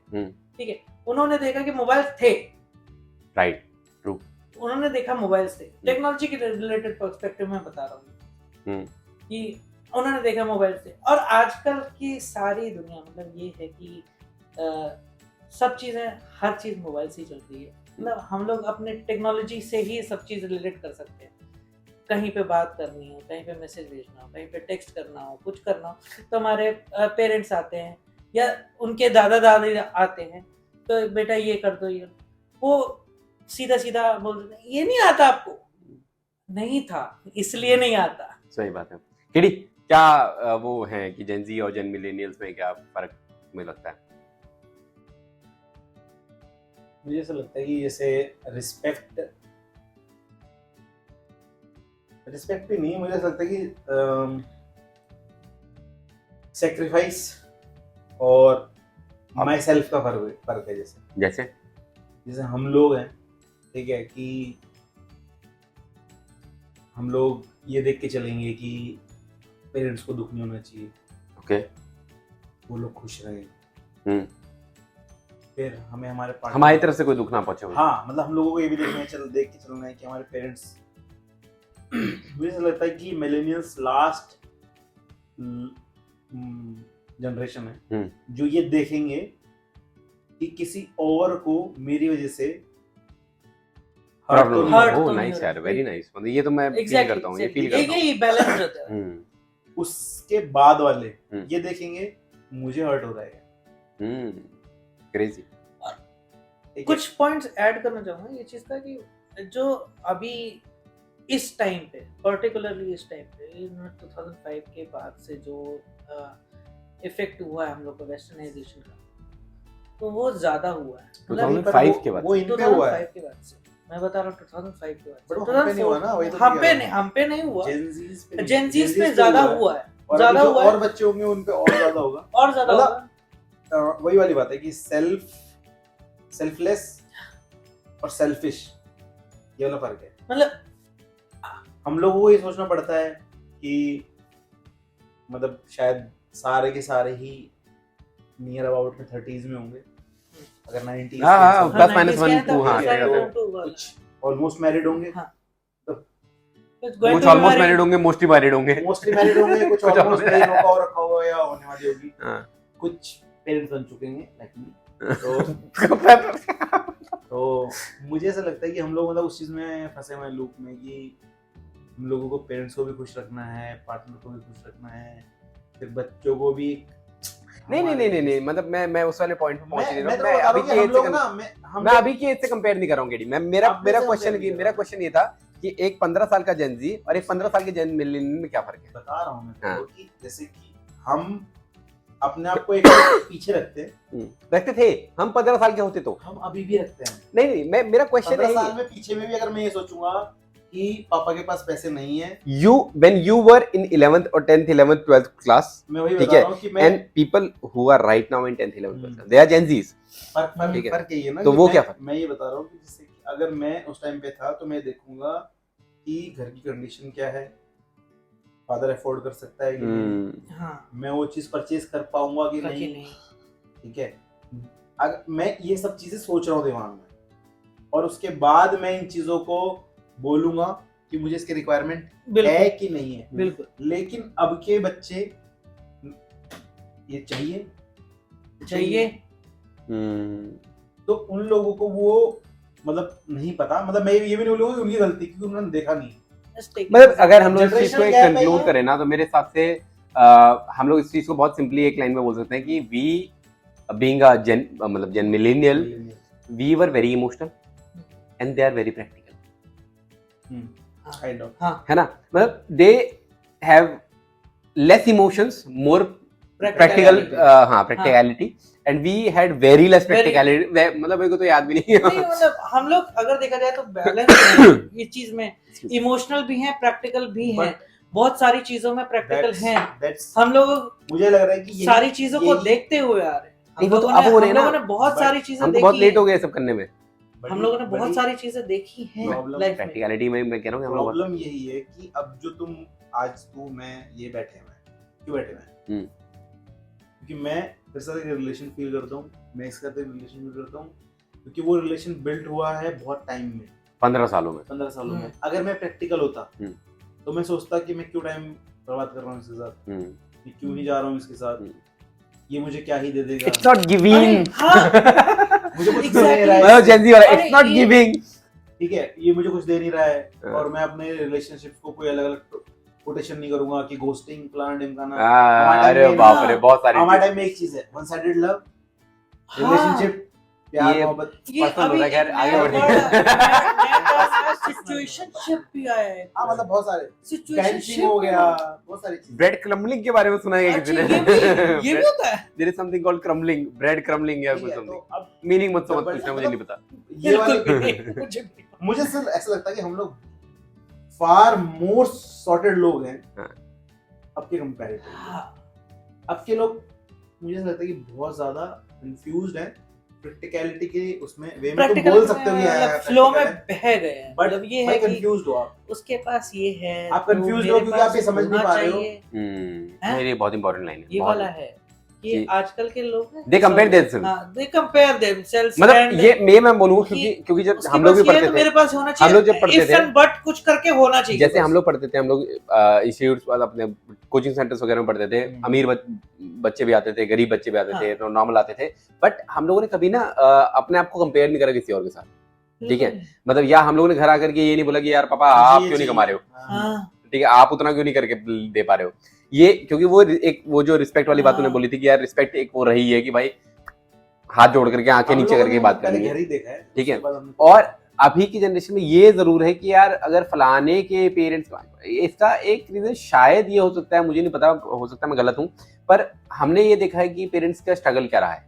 ठीक है, उन्होंने देखा कि मोबाइल्स थे,
राइट,
उन्होंने देखा मोबाइल्स थे। टेक्नोलॉजी के रिलेटेड पर्सपेक्टिव में बता रहा हूँ कि उन्होंने देखा मोबाइल से। और आजकल की सारी दुनिया मतलब ये है कि सब चीजें, हर चीज मोबाइल से ही चल रही है। मतलब हम लोग अपने टेक्नोलॉजी से ही सब चीज रिलेट कर सकते हैं। कहीं पे बात करनी हो, कहीं पे मैसेज भेजना हो, कहीं पे टेक्स्ट करना हो, कुछ करना हो, तो हमारे पेरेंट्स आते हैं या उनके दादा दादी आते हैं, तो बेटा ये कर दो, ये वो सीधा सीधा बोल देते हैं, ये नहीं आता आपको। नहीं था इसलिए नहीं आता।
सही बात है। किडी क्या वो है कि जेन जी और जेन मिलेनियल्स में क्या फर्क मुझे लगता है?
मुझे ऐसा लगता है कि जैसे रिस्पेक्ट भी नहीं, मुझे ऐसा लगता है कि सेक्रीफाइस और माई सेल्फ का फर्क है। जैसे हम लोग हैं, ठीक है, कि हम लोग ये देख के चलेंगे कि पेरेंट्स को दुख नहीं होना चाहिए,
ओके,
वो लोग खुश रहे। फिर हमें
हमारी तरफ से कोई दुख ना पहुंचे।
हाँ मतलब हम लोगों को ये भी देख के चलना है कि हमारे पेरेंट्स मुझे ऐसा लगता है कि मिलेनियल्स लास्ट जनरेशन है जो ये देखेंगे कि किसी और को मेरी वजह से
प्रॉब्लम
hurt
हो।
तो नहीं
नाइस
हो रहा।
यार, वेरी नाइस। मतलब ये तो मैं फील करता हूँ, ये फील करता हूँ।
यही बैलेंस रहता है।
उसके बाद वाले ये देखेंगे मुझे हर्ट हो रहा है।
क्रेजी।
कुछ पॉइंट्स ऐड करना चाहूंगा ये चीज का कि जो अभी इस टाइम पे, पर्टिकुलरली इस टाइम पे 2005 के बाद से जो इफेक्ट हुआ है हम लोग को वेस्टर्नाइजेशन का, तो वो ज्यादा हुआ है।
2005 के बाद
वो इन पे हुआ है।
2005 के बाद से मैं बता रहा हूँ, 2005 के बाद
बट वो हम पे नहीं हुआ ना, वही तो
हम पे नहीं हुआ,
जेन
जीज पे ज्यादा हुआ है,
ज्यादा हुआ है। और बच्चे होंगे उन पे और ज्यादा होगा,
और ज्यादा होगा।
वही वाली बात है कि सेल्फलेस और सेल्फिश, ये वाला फर्क है।
मतलब
हम लोगों को ये सोचना पड़ता है कि मतलब शायद सारे के सारे ही नियर अबाउट में 30s में होंगे,
अगर 90
हाँ,
plus
-1 2 हाँ,
कुछ ऑलमोस्ट मैरिड होंगे,
कुछ ऑलमोस्ट मैरिड होंगे, मोस्टली मैरिड होंगे,
कुछ ऑलमोस्ट नहीं रोका और रखा हुआ या होने वाली होगी, कुछ पेरेंट्स बन चुके हैं लाइक मी। तो मुझे ऐसा लगता है कि हम लोग मतलब उस चीज में फंसे हुए हैं लूप में कि हम लोगों को पेरेंट्स को भी खुश रखना है, पार्टनर को भी खुश रखना है, फिर बच्चों को भी।
नहीं, मतलब मैं उस वाले पॉइंट पे पहुंच नहीं रहा हूं। मैं अभी की एज से कंपेयर नहीं कर रहा हूं गेडी। मेरा क्वेश्चन ये था कि एक 15 साल का जेन जी और एक 15 साल के जेन मिलेनियल में क्या फर्क है?
बता रहा हूं मैं तो कि जैसे कि हम अपने आप को एक पीछे रखते थे, हम 15 साल के होते तो हम अभी भी रखते हैं।
नहीं, मेरा क्वेश्चन है
15 साल में पीछे में भी अगर मैं ये सोचूंगा कि पापा के पास पैसे नहीं है,
when you were in 11th or 10th 11th 12th class,
मैं वही बता रहा हूं कि मैं
and people who are right now in 10th 11th 12th they are Gen Zs,
फर्क यही है ना।
तो वो क्या फर्क?
मैं ये बता रहा हूँ कि जैसे कि अगर मैं उस टाइम पे था तो मैं देखूंगा कि घर की कंडीशन क्या है, फादर अफोर्ड कर सकता है कि नहीं,
हाँ,
मैं वो चीज परचेज कर पाऊंगा कि नहीं, ठीक है। अगर मैं ये सब चीजें सोच रहा हूँ दिमाग में और उसके बाद मैं इन चीजों को बोलूंगा कि मुझे इसके रिक्वायरमेंट है कि नहीं है।
बिल्कुल।
लेकिन अब के बच्चे ये चाहिए तो उन लोगों को वो मतलब नहीं पता, मतलब मैं ये भी नहीं बोलूंगा कि उनकी गलती क्योंकि उन्होंने देखा नहीं।
मतलब अगर हम लोग इस चीज को एक कंक्लूड करें ना तो मेरे हिसाब से हम लोग इस चीज को बहुत सिंपली एक लाइन में बोल सकते हैं कि we being a gen millennial we were very emotional and they are very practical,
kind of,
है ना। मतलब they have less emotions, more practicality and we had very less practicality. मतलब मेरे को तो याद भी नहीं है।
मतलब हम लोग अगर देखा जाए तो बैलेंस है इस चीज में, इमोशनल भी है, प्रैक्टिकल भी है, बहुत सारी चीजों में प्रैक्टिकल हैं। हम लोग
मुझे लग रहा है कि
सारी चीजों को देखते हुए आ रहे हैं। हम लोगों ने बहुत सारी चीजें देखी,
बहुत लेट हो गए सब करने में।
हम लोगों ने बहुत सारी चीजें देखी हैं लाइफ में।
प्रैक्टिकलिटी में मैं कह रहा हूं कि
प्रॉब्लम यही है कि अब जो तुम आज तू मैं ये बैठे हैं, क्यों बैठे हैं? क्योंकि मैं तेरे साथ एक रिलेशन फील करता हूँ, मैं इसके साथ एक रिलेशन फील करता हूँ क्योंकि वो रिलेशन बिल्ड हुआ है बहुत टाइम में,
15 सालों में।
अगर मैं प्रैक्टिकल होता तो मैं सोचता कि मैं क्यों टाइम बर्बाद कर रहा हूँ इसके साथ, मैं क्यों नहीं जा रहा हूँ इसके साथ, ये मुझे क्या ही दे देगा,
इट्स नॉट गिविंग,
मुझे कुछ दे नहीं रहा है,
जेन जी वाला इट्स नॉट गिविंग,
ठीक है, ये मुझे कुछ दे नहीं रहा है और मैं अपने रिलेशनशिप को कोई अलग अलग कोटेशन नहीं करूंगा कि घोस्टिंग प्लान डिमकाना।
अरे बाप रे, बहुत सारी
हमारे टाइम में एक चीज है, वन साइडेड लव, रिलेशनशिप, प्यार मोहब्बत,
ये अभी
खैर आगे बढ़िए।
सिचुएशनशिप भी आया है।
हां मतलब बहुत सारे
सिचुएशनशिप
हो गया, बहुत सारी चीजें।
ब्रेड क्रम्बलिंग के बारे में सुना है किसी ने?
ये भी होता है।
There is something called crumbling, bread crumbling या कुछ समथिंग।
अब
मीनिंग मत समझ पूछना, मुझे नहीं पता
ये वाले मुझे सिर्फ ऐसा लगता है कि हम लोग फार मोर सॉर्टेड लोग हैं अब के कंपैरेटिवली। अब के लोग मुझे ऐसा लगता है कि बहुत ज्यादा कंफ्यूज्ड हैं प्रैक्टिकलिटी के उसमें, वे में तुम बोल सकते हो कि
फ्लो में बह गए हैं, मतलब ये है कि
कंफ्यूज्ड हो आप,
उसके पास ये है,
आप कंफ्यूज्ड हो क्योंकि आप ये समझ नहीं पा रहे हो।
मेरी बहुत इंपॉर्टेंट लाइन है
ये वाला है कि आजकल के लोग
दे कंपेयर देमसेल्फ,
दे कंपेयर देमसेल्फ।
मतलब ये मैं बोलूंगा क्योंकि जब हम लोग भी पढ़ते थे,
मेरे पास होना चाहिए,
हम लोग जब पढ़ते थे
बट कुछ करके होना चाहिए।
जैसे हम लोग पढ़ते थे, हम लोग इंस्टीट्यूट्स वाला अपने कोचिंग सेंटर्स वगैरह में पढ़ते थे, अमीर बच्चे भी आते थे, गरीब बच्चे भी आते थे, नॉर्मल आते थे, बट हम लोगों ने कभी ना अपने आप को कंपेयर नहीं करा किसी और के साथ, ठीक है। मतलब या हम लोगों ने घर आकर के ये नहीं बोला कि यार पापा आप क्यों नहीं कमा रहे हो, ठीक है, आप उतना क्यों नहीं करके दे पा रहे हो, ये क्योंकि वो जो रिस्पेक्ट वाली बात उन्होंने बोली थी कि यार रिस्पेक्ट एक वो रही है कि भाई हाथ जोड़ करके आंखें नीचे करके बात करनी है, ठीक है। और अभी की जनरेशन में ये जरूर है कि यार अगर फलाने के पेरेंट्स, इसका एक रीजन शायद ये हो सकता है, मुझे नहीं पता, हो सकता है मैं गलत हूँ, पर हमने ये देखा है कि पेरेंट्स का स्ट्रगल क्या रहा है,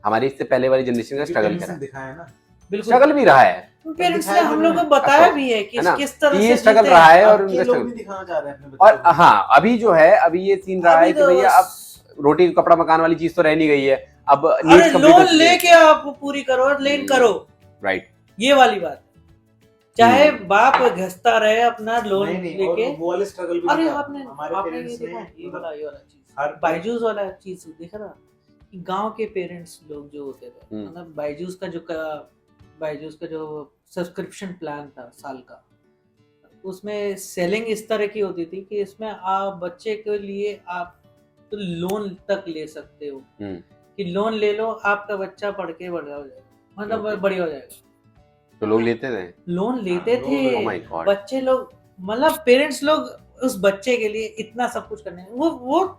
हमारी इससे पहले वाली जनरेशन का स्ट्रगल क्या रहा है, स्ट्रगल भी रहा है,
पेरेंट्स ने हम लोग को बताया भी है कि किस तरह से
स्ट्रगल रहा है और
दिखाना चाह रहे हैं अपने बच्चों
और हाँ अभी जो है अभी ये सीन रहा है कि भैया अब रोटी कपड़ा मकान वाली चीज तो रह नहीं गई है, अब
लोन लेके आप पूरी करो, लेन करो, राइट, ये वाली बात, चाहे बाप घसता रहे अपना लोन लेके,
वो वाले स्ट्रगल भी।
अरे आपने ये देखा, ये वाला चीज, बायजूस वाला चीज देखा ना गांव के पेरेंट्स लोग जो होते थे, मतलब बायजूस का जो सब्सक्रिप्शन प्लान था साल का, उसमें सेलिंग इस तरह की होती थी कि इसमें आप बच्चे के लिए आप तो लोन तक ले सकते हो कि लोन ले लो, आपका बच्चा पढ़ के बढ़िया हो जाएगा, मतलब बढ़िया हो जाएगा।
तो लोग लेते थे,
लोन लेते थे
Oh my God.
बच्चे लोग, मतलब पेरेंट्स लोग उस बच्चे के लिए इतना सब कुछ करने, वो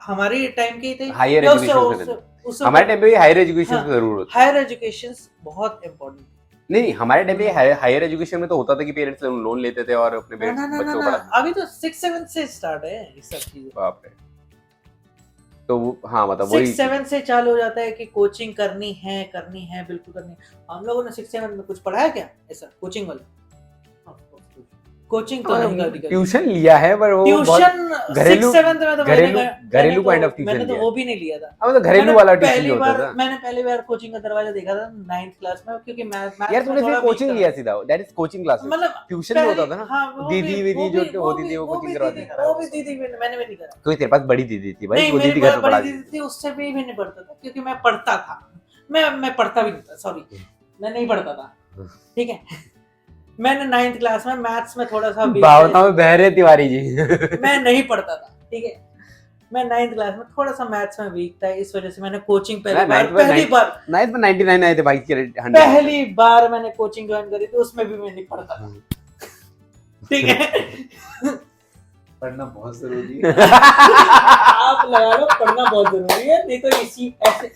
हमारे टाइम के ही थे।
हायर
या उससे-
एजुकेशन से
उससे- उससे-
हमारे टाइम पे हायर एजुकेशन
हाँ,
की जरूरत होती
हायर एजुकेशन बहुत इम्पोर्टेंट।
नहीं, हमारे टाइम पे हायर एजुकेशन में तो होता था कि पेरेंट्स लोन लेते थे और अपने
ना,
बच्चों को पढ़ाते
अभी तो 6-7 से स्टार्ट है ये सब चीजें।
बाप रे। तो हाँ, मतलब वही
6-7 से चालू हो जाता है कि कोचिंग करनी है बिल्कुल करनी है। हम लोगों ने 6-7 में कुछ पढ़ाया क्या ऐसा कोचिंग वाला? कोचिंग तो नहीं करती,
ट्यूशन लिया है, पर वो
ट्यूशन
घरेलू
6-7 में तो
घरेलू काइंड ऑफ ट्यूशन
मैंने तो
लिया।
वो भी नहीं लिया था।
मतलब घरेलू वाला ट्यूशन होता था।
मैंने पहली बार कोचिंग का दरवाजा देखा था 9th क्लास में, क्योंकि मैथ
यार तूने फिर कोचिंग लिया सीधा, दैट इज कोचिंग क्लासेस,
मतलब
ट्यूशन में होता था ना।
हाँ, वो
दीदी
भी-
वीदी
वो
जो
भी-
होती थी वो कोचिंग करवाती थी।
वो भी दीदी मैंने भी नहीं करा।
क्योंकि तेरे पास बड़ी दीदी थी भाई,
नहीं,
वो
मेरी
दीदी घर पे
बड़ी
पढ़ाती
दीदी थी, उससे भी नहीं पढ़ता था क्योंकि मैं पढ़ता था। मैं पढ़ता भी नहीं था, सॉरी, मैं नहीं पढ़ता था, ठीक है। मैंने 9th क्लास में मैथ्स में थोड़ा सा
बावता में बहरे तिवारी जी
मैं नहीं पढ़ता था, ठीक है। मैं 9th क्लास में थोड़ा सा मैथ्स में वीक था, इस वजह से मैंने कोचिंग पहली बार
9th में 99 आए थे भाई के 100।
पहली बार मैंने कोचिंग ज्वाइन करी थी, उसमें भी मैं नहीं पढ़ता था, ठीक है।
पढ़ना बहुत जरूरी है।
आप लगा लो, पढ़ना बहुत जरूरी है, नहीं तो इसी ऐसे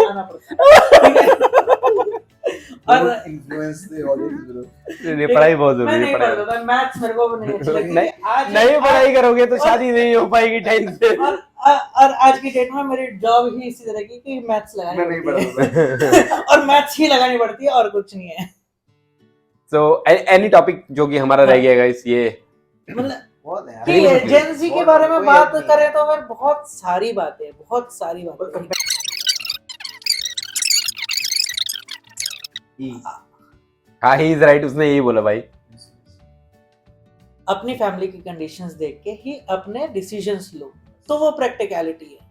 आना पड़ता है। और
इन्फ्लुएंस द ऑडियंस ब्रो।
पढ़ाई बहुत
मैं
जरूरी
नहीं
है,
पढ़ता था, मैथ्स मेरे को नहीं अच्छी लगती थी। आज
नहीं पढ़ाई करोगे तो शादी नहीं हो पाएगी टाइम से।
और आज की डेट में मेरी जॉब ही इसी तरह की कि मैथ्स लगानी
नहीं
पड़ती है और मैथ्स ही लगानी पड़ती है और कुछ नहीं है।
सो एनी टॉपिक जो कि हमारा रह गया गाइस, ये
मतलब
बहुत है यार।
कि जेन जी के बारे में
कोई
बात
नहीं।
करें तो मैं बहुत सारी बातें
हाँ, ही इज राइट, उसने यही बोला भाई।
अपनी फैमिली की कंडीशंस देख के ही अपने डिसीजंस लो, तो वो प्रैक्टिकलिटी है।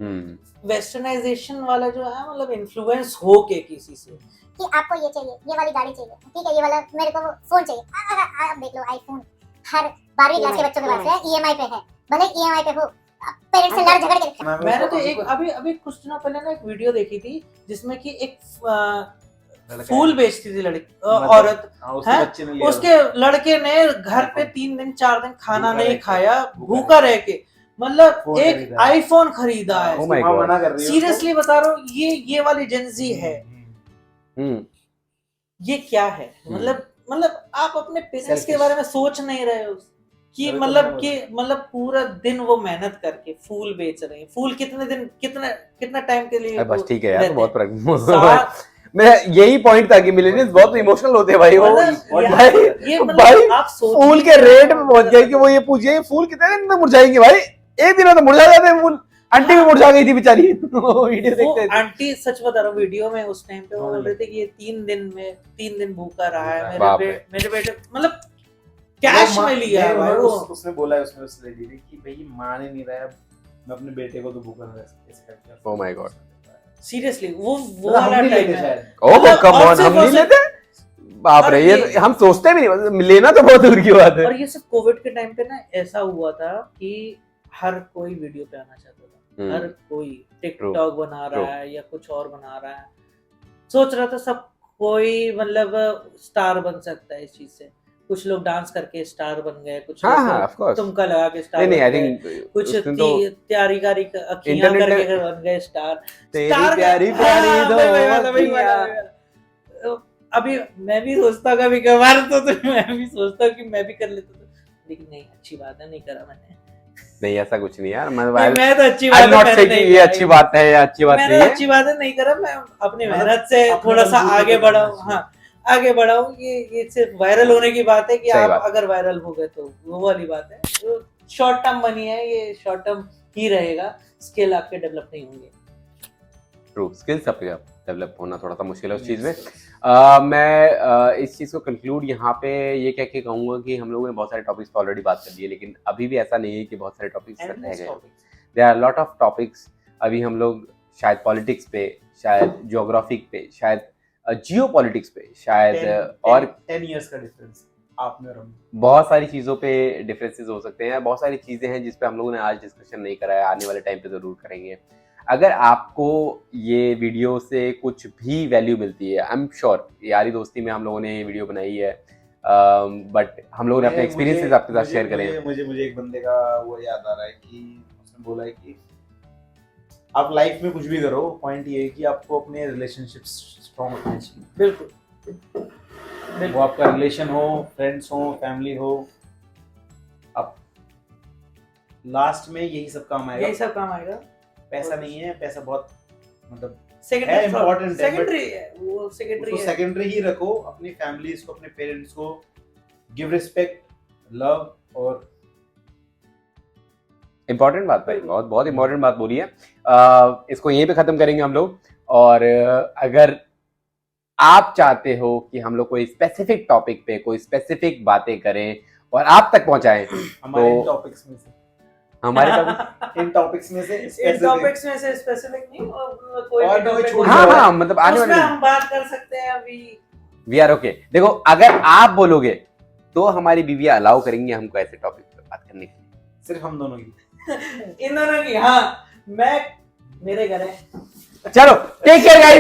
वेस्टर्नाइजेशन वाला जो है, मतलब इन्फ्लुएंस हो के किसी से
कि आपको ये चाहिए, ये वाली गाड़ी चाहिए, ठीक है, ये वाला मेरे को फोन चाहिए। आप देख लो आईफोन हर 12वीं क्लास के बच्चों के पास है, ईएमआई पे है, भले ईएमआई पे हो, पेरेंट्स से लड़ झगड़ के।
मैंने तो एक अभी कुछ दिनों पहले ना एक वीडियो देखी थी जिसमें कि एक फूल बेचती थी लड़की औरत, उसके लड़के ने घर पे 3 दिन 4 दिन खाना नहीं खाया, भूखा रह के, मतलब एक आईफोन खरीदा है।
Oh my God.
सीरियसली बता रहा हूँ, ये वाली जेंजी है। ये क्या है? मतलब आप अपने पेरेंट्स के बारे में सोच नहीं रहे हो कि मतलब पूरा दिन वो मेहनत करके फूल बेच रहे हैं। फूल कितने दिन कितना टाइम के लिए?
बस ठीक है यार, बहुत मेरा यही पॉइंट था कि मिलेनियल्स बहुत इमोशनल होते हैं भाई। भाई
आप
फूल के रेट में पहुंच गए कि वो ये पूछिए फूल कितने दिन में मुरझाएंगे भाई? एक दिन में तो मुरझा जाते हैं फूल। आंटी भी मुरझा गई थी बेचारी वीडियो देखते थे।
आंटी सच बता रहा हूँ, वीडियो में उस टाइम पे वो बोल रहे थे कि ये 3 दिन भूखा रहा है मेरे बेटे, मतलब कैश में लिया है भाई। वो
उसने बोला है उसमें उस लेडी ने कि भाई मान ही नहीं रहा है, मैं अपने बेटे को तो भूखा रह सकता।
ओह माय गॉड,
सीरियसली वो वाला टाइम है।
ओह कम ऑन, हम नहीं लेते बाप रे, ये हम सोचते भी नहीं, लेना तो बहुत दूर की बात है।
और ये सब कोविड के टाइम पे ना ऐसा हुआ था कि हर कोई वीडियो पे आना चाहता था, हर कोई टिकटॉक बना रहा है या कुछ और बना रहा है, सोच रहा था सब कोई मतलब स्टार बन सकता है इस चीज से। कुछ लोग डांस करके स्टार बन गए, कुछ लोग तुमका लगा के स्टार
नहीं,
बन
आई
गए,
थिंक
कुछ तैयारी अखियां करके बन गए स्टार।
प्यारी
दो। अभी मैं भी सोचता कभी कभार तो मैं भी सोचता कि मैं भी कर लेता था, लेकिन नहीं, अच्छी बात है, नहीं करा मैंने।
नहीं ऐसा कुछ नहीं यार,
मैं तो अच्छी बात है,
ये अच्छी बात है या अच्छी बात नहीं है,
अच्छी बात है नहीं करा। मैं अपनी मेहनत से थोड़ा सा आगे बढ़ा हूँ। हाँ, आगे बढ़ाऊं। ये सिर्फ वायरल होने की बात है कि आप अगर वायरल हो गए तो वो वाली बात है। तो शॉर्ट टर्म मनी है, ये शॉर्ट टर्म ही रहेगा, स्किल आपके डेवलप नहीं होंगे।
ट्रू, स्किल्स आपके डेवलप होना थोड़ा सा मुश्किल है उस चीज में। मैं इस चीज को कंक्लूड यहाँ पे ये कह के कहूंगा कि हम लोगों ने बहुत सारे टॉपिक्स पर ऑलरेडी बात कर ली है, लेकिन अभी भी ऐसा नहीं है कि बहुत सारे टॉपिक्स रह गए। There are lot of topics अभी हम लोग शायद पॉलिटिक्स पे, शायद ज्योग्राफिक पे, शायद जियो पॉलिटिक्स पे, शायद और
10 इयर्स का डिफरेंस आप में और हम।
बहुत सारी चीज़ों पे डिफरेंसेस हो सकते हैं। बहुत सारी चीज़ें हैं जिस पे हम लोगों ने आज डिस्कशन नहीं करा है, आने वाले टाइम पे ज़रूर करेंगे। अगर आपको ये वीडियो से कुछ भी वैल्यू मिलती है, आई एम श्योर यारी दोस्ती में हम लोगों ने ये वीडियो बनाई है, बट हम लोगों ने अपने एक्सपीरियंसेस आपके साथ शेयर करें।
मुझे एक बंदे का वो याद आ रहा है कि उसने बोला है कि आप लाइफ में कुछ भी करो, पॉइंट ये है कि आपको अपने रिलेशनशिप्स स्ट्रॉन्ग रखने चाहिए।
बिल्कुल।
वो आपका रिलेशन हो, फ्रेंड्स हो, फैमिली हो, अब लास्ट में यही सब काम आएगा। पैसा नहीं है, पैसा बहुत मतलब
सेकेंडरी है, वो
सेकेंडरी ही रखो। अपनी फैमिलीज को, अपने पेरेंट्स को गिव रिस्पेक्ट, लव। और
इम्पोर्टेंट बात भाई, बहुत बहुत इम्पोर्टेंट बात बोली है। इसको यहीं पे खत्म करेंगे हम लोग। और अगर आप चाहते हो कि हम लोग कोई स्पेसिफिक टॉपिक पे कोई स्पेसिफिक बातें करें और आप तक पहुंचाएं,
हमारे
तो
टॉपिक्स में से
इन टॉपिक्स में से स्पेसिफिक नहीं, और कोई
और
भी
कोई
topic
छोड़
हो,
हाँ मतलब आने
उसमें
वाले
हम बात कर सकते हैं अभी।
We are okay. देखो, अगर आप बोलोगे तो हमारी बीवी अलाउ करेंगी हमको ऐसे टॉपिक पे बात करने के लिए।
सिर्फ हम दोनों की।
इन दोनों की, हाँ, मैं मेरे घर है।
चलो, टेक केयर गाइस।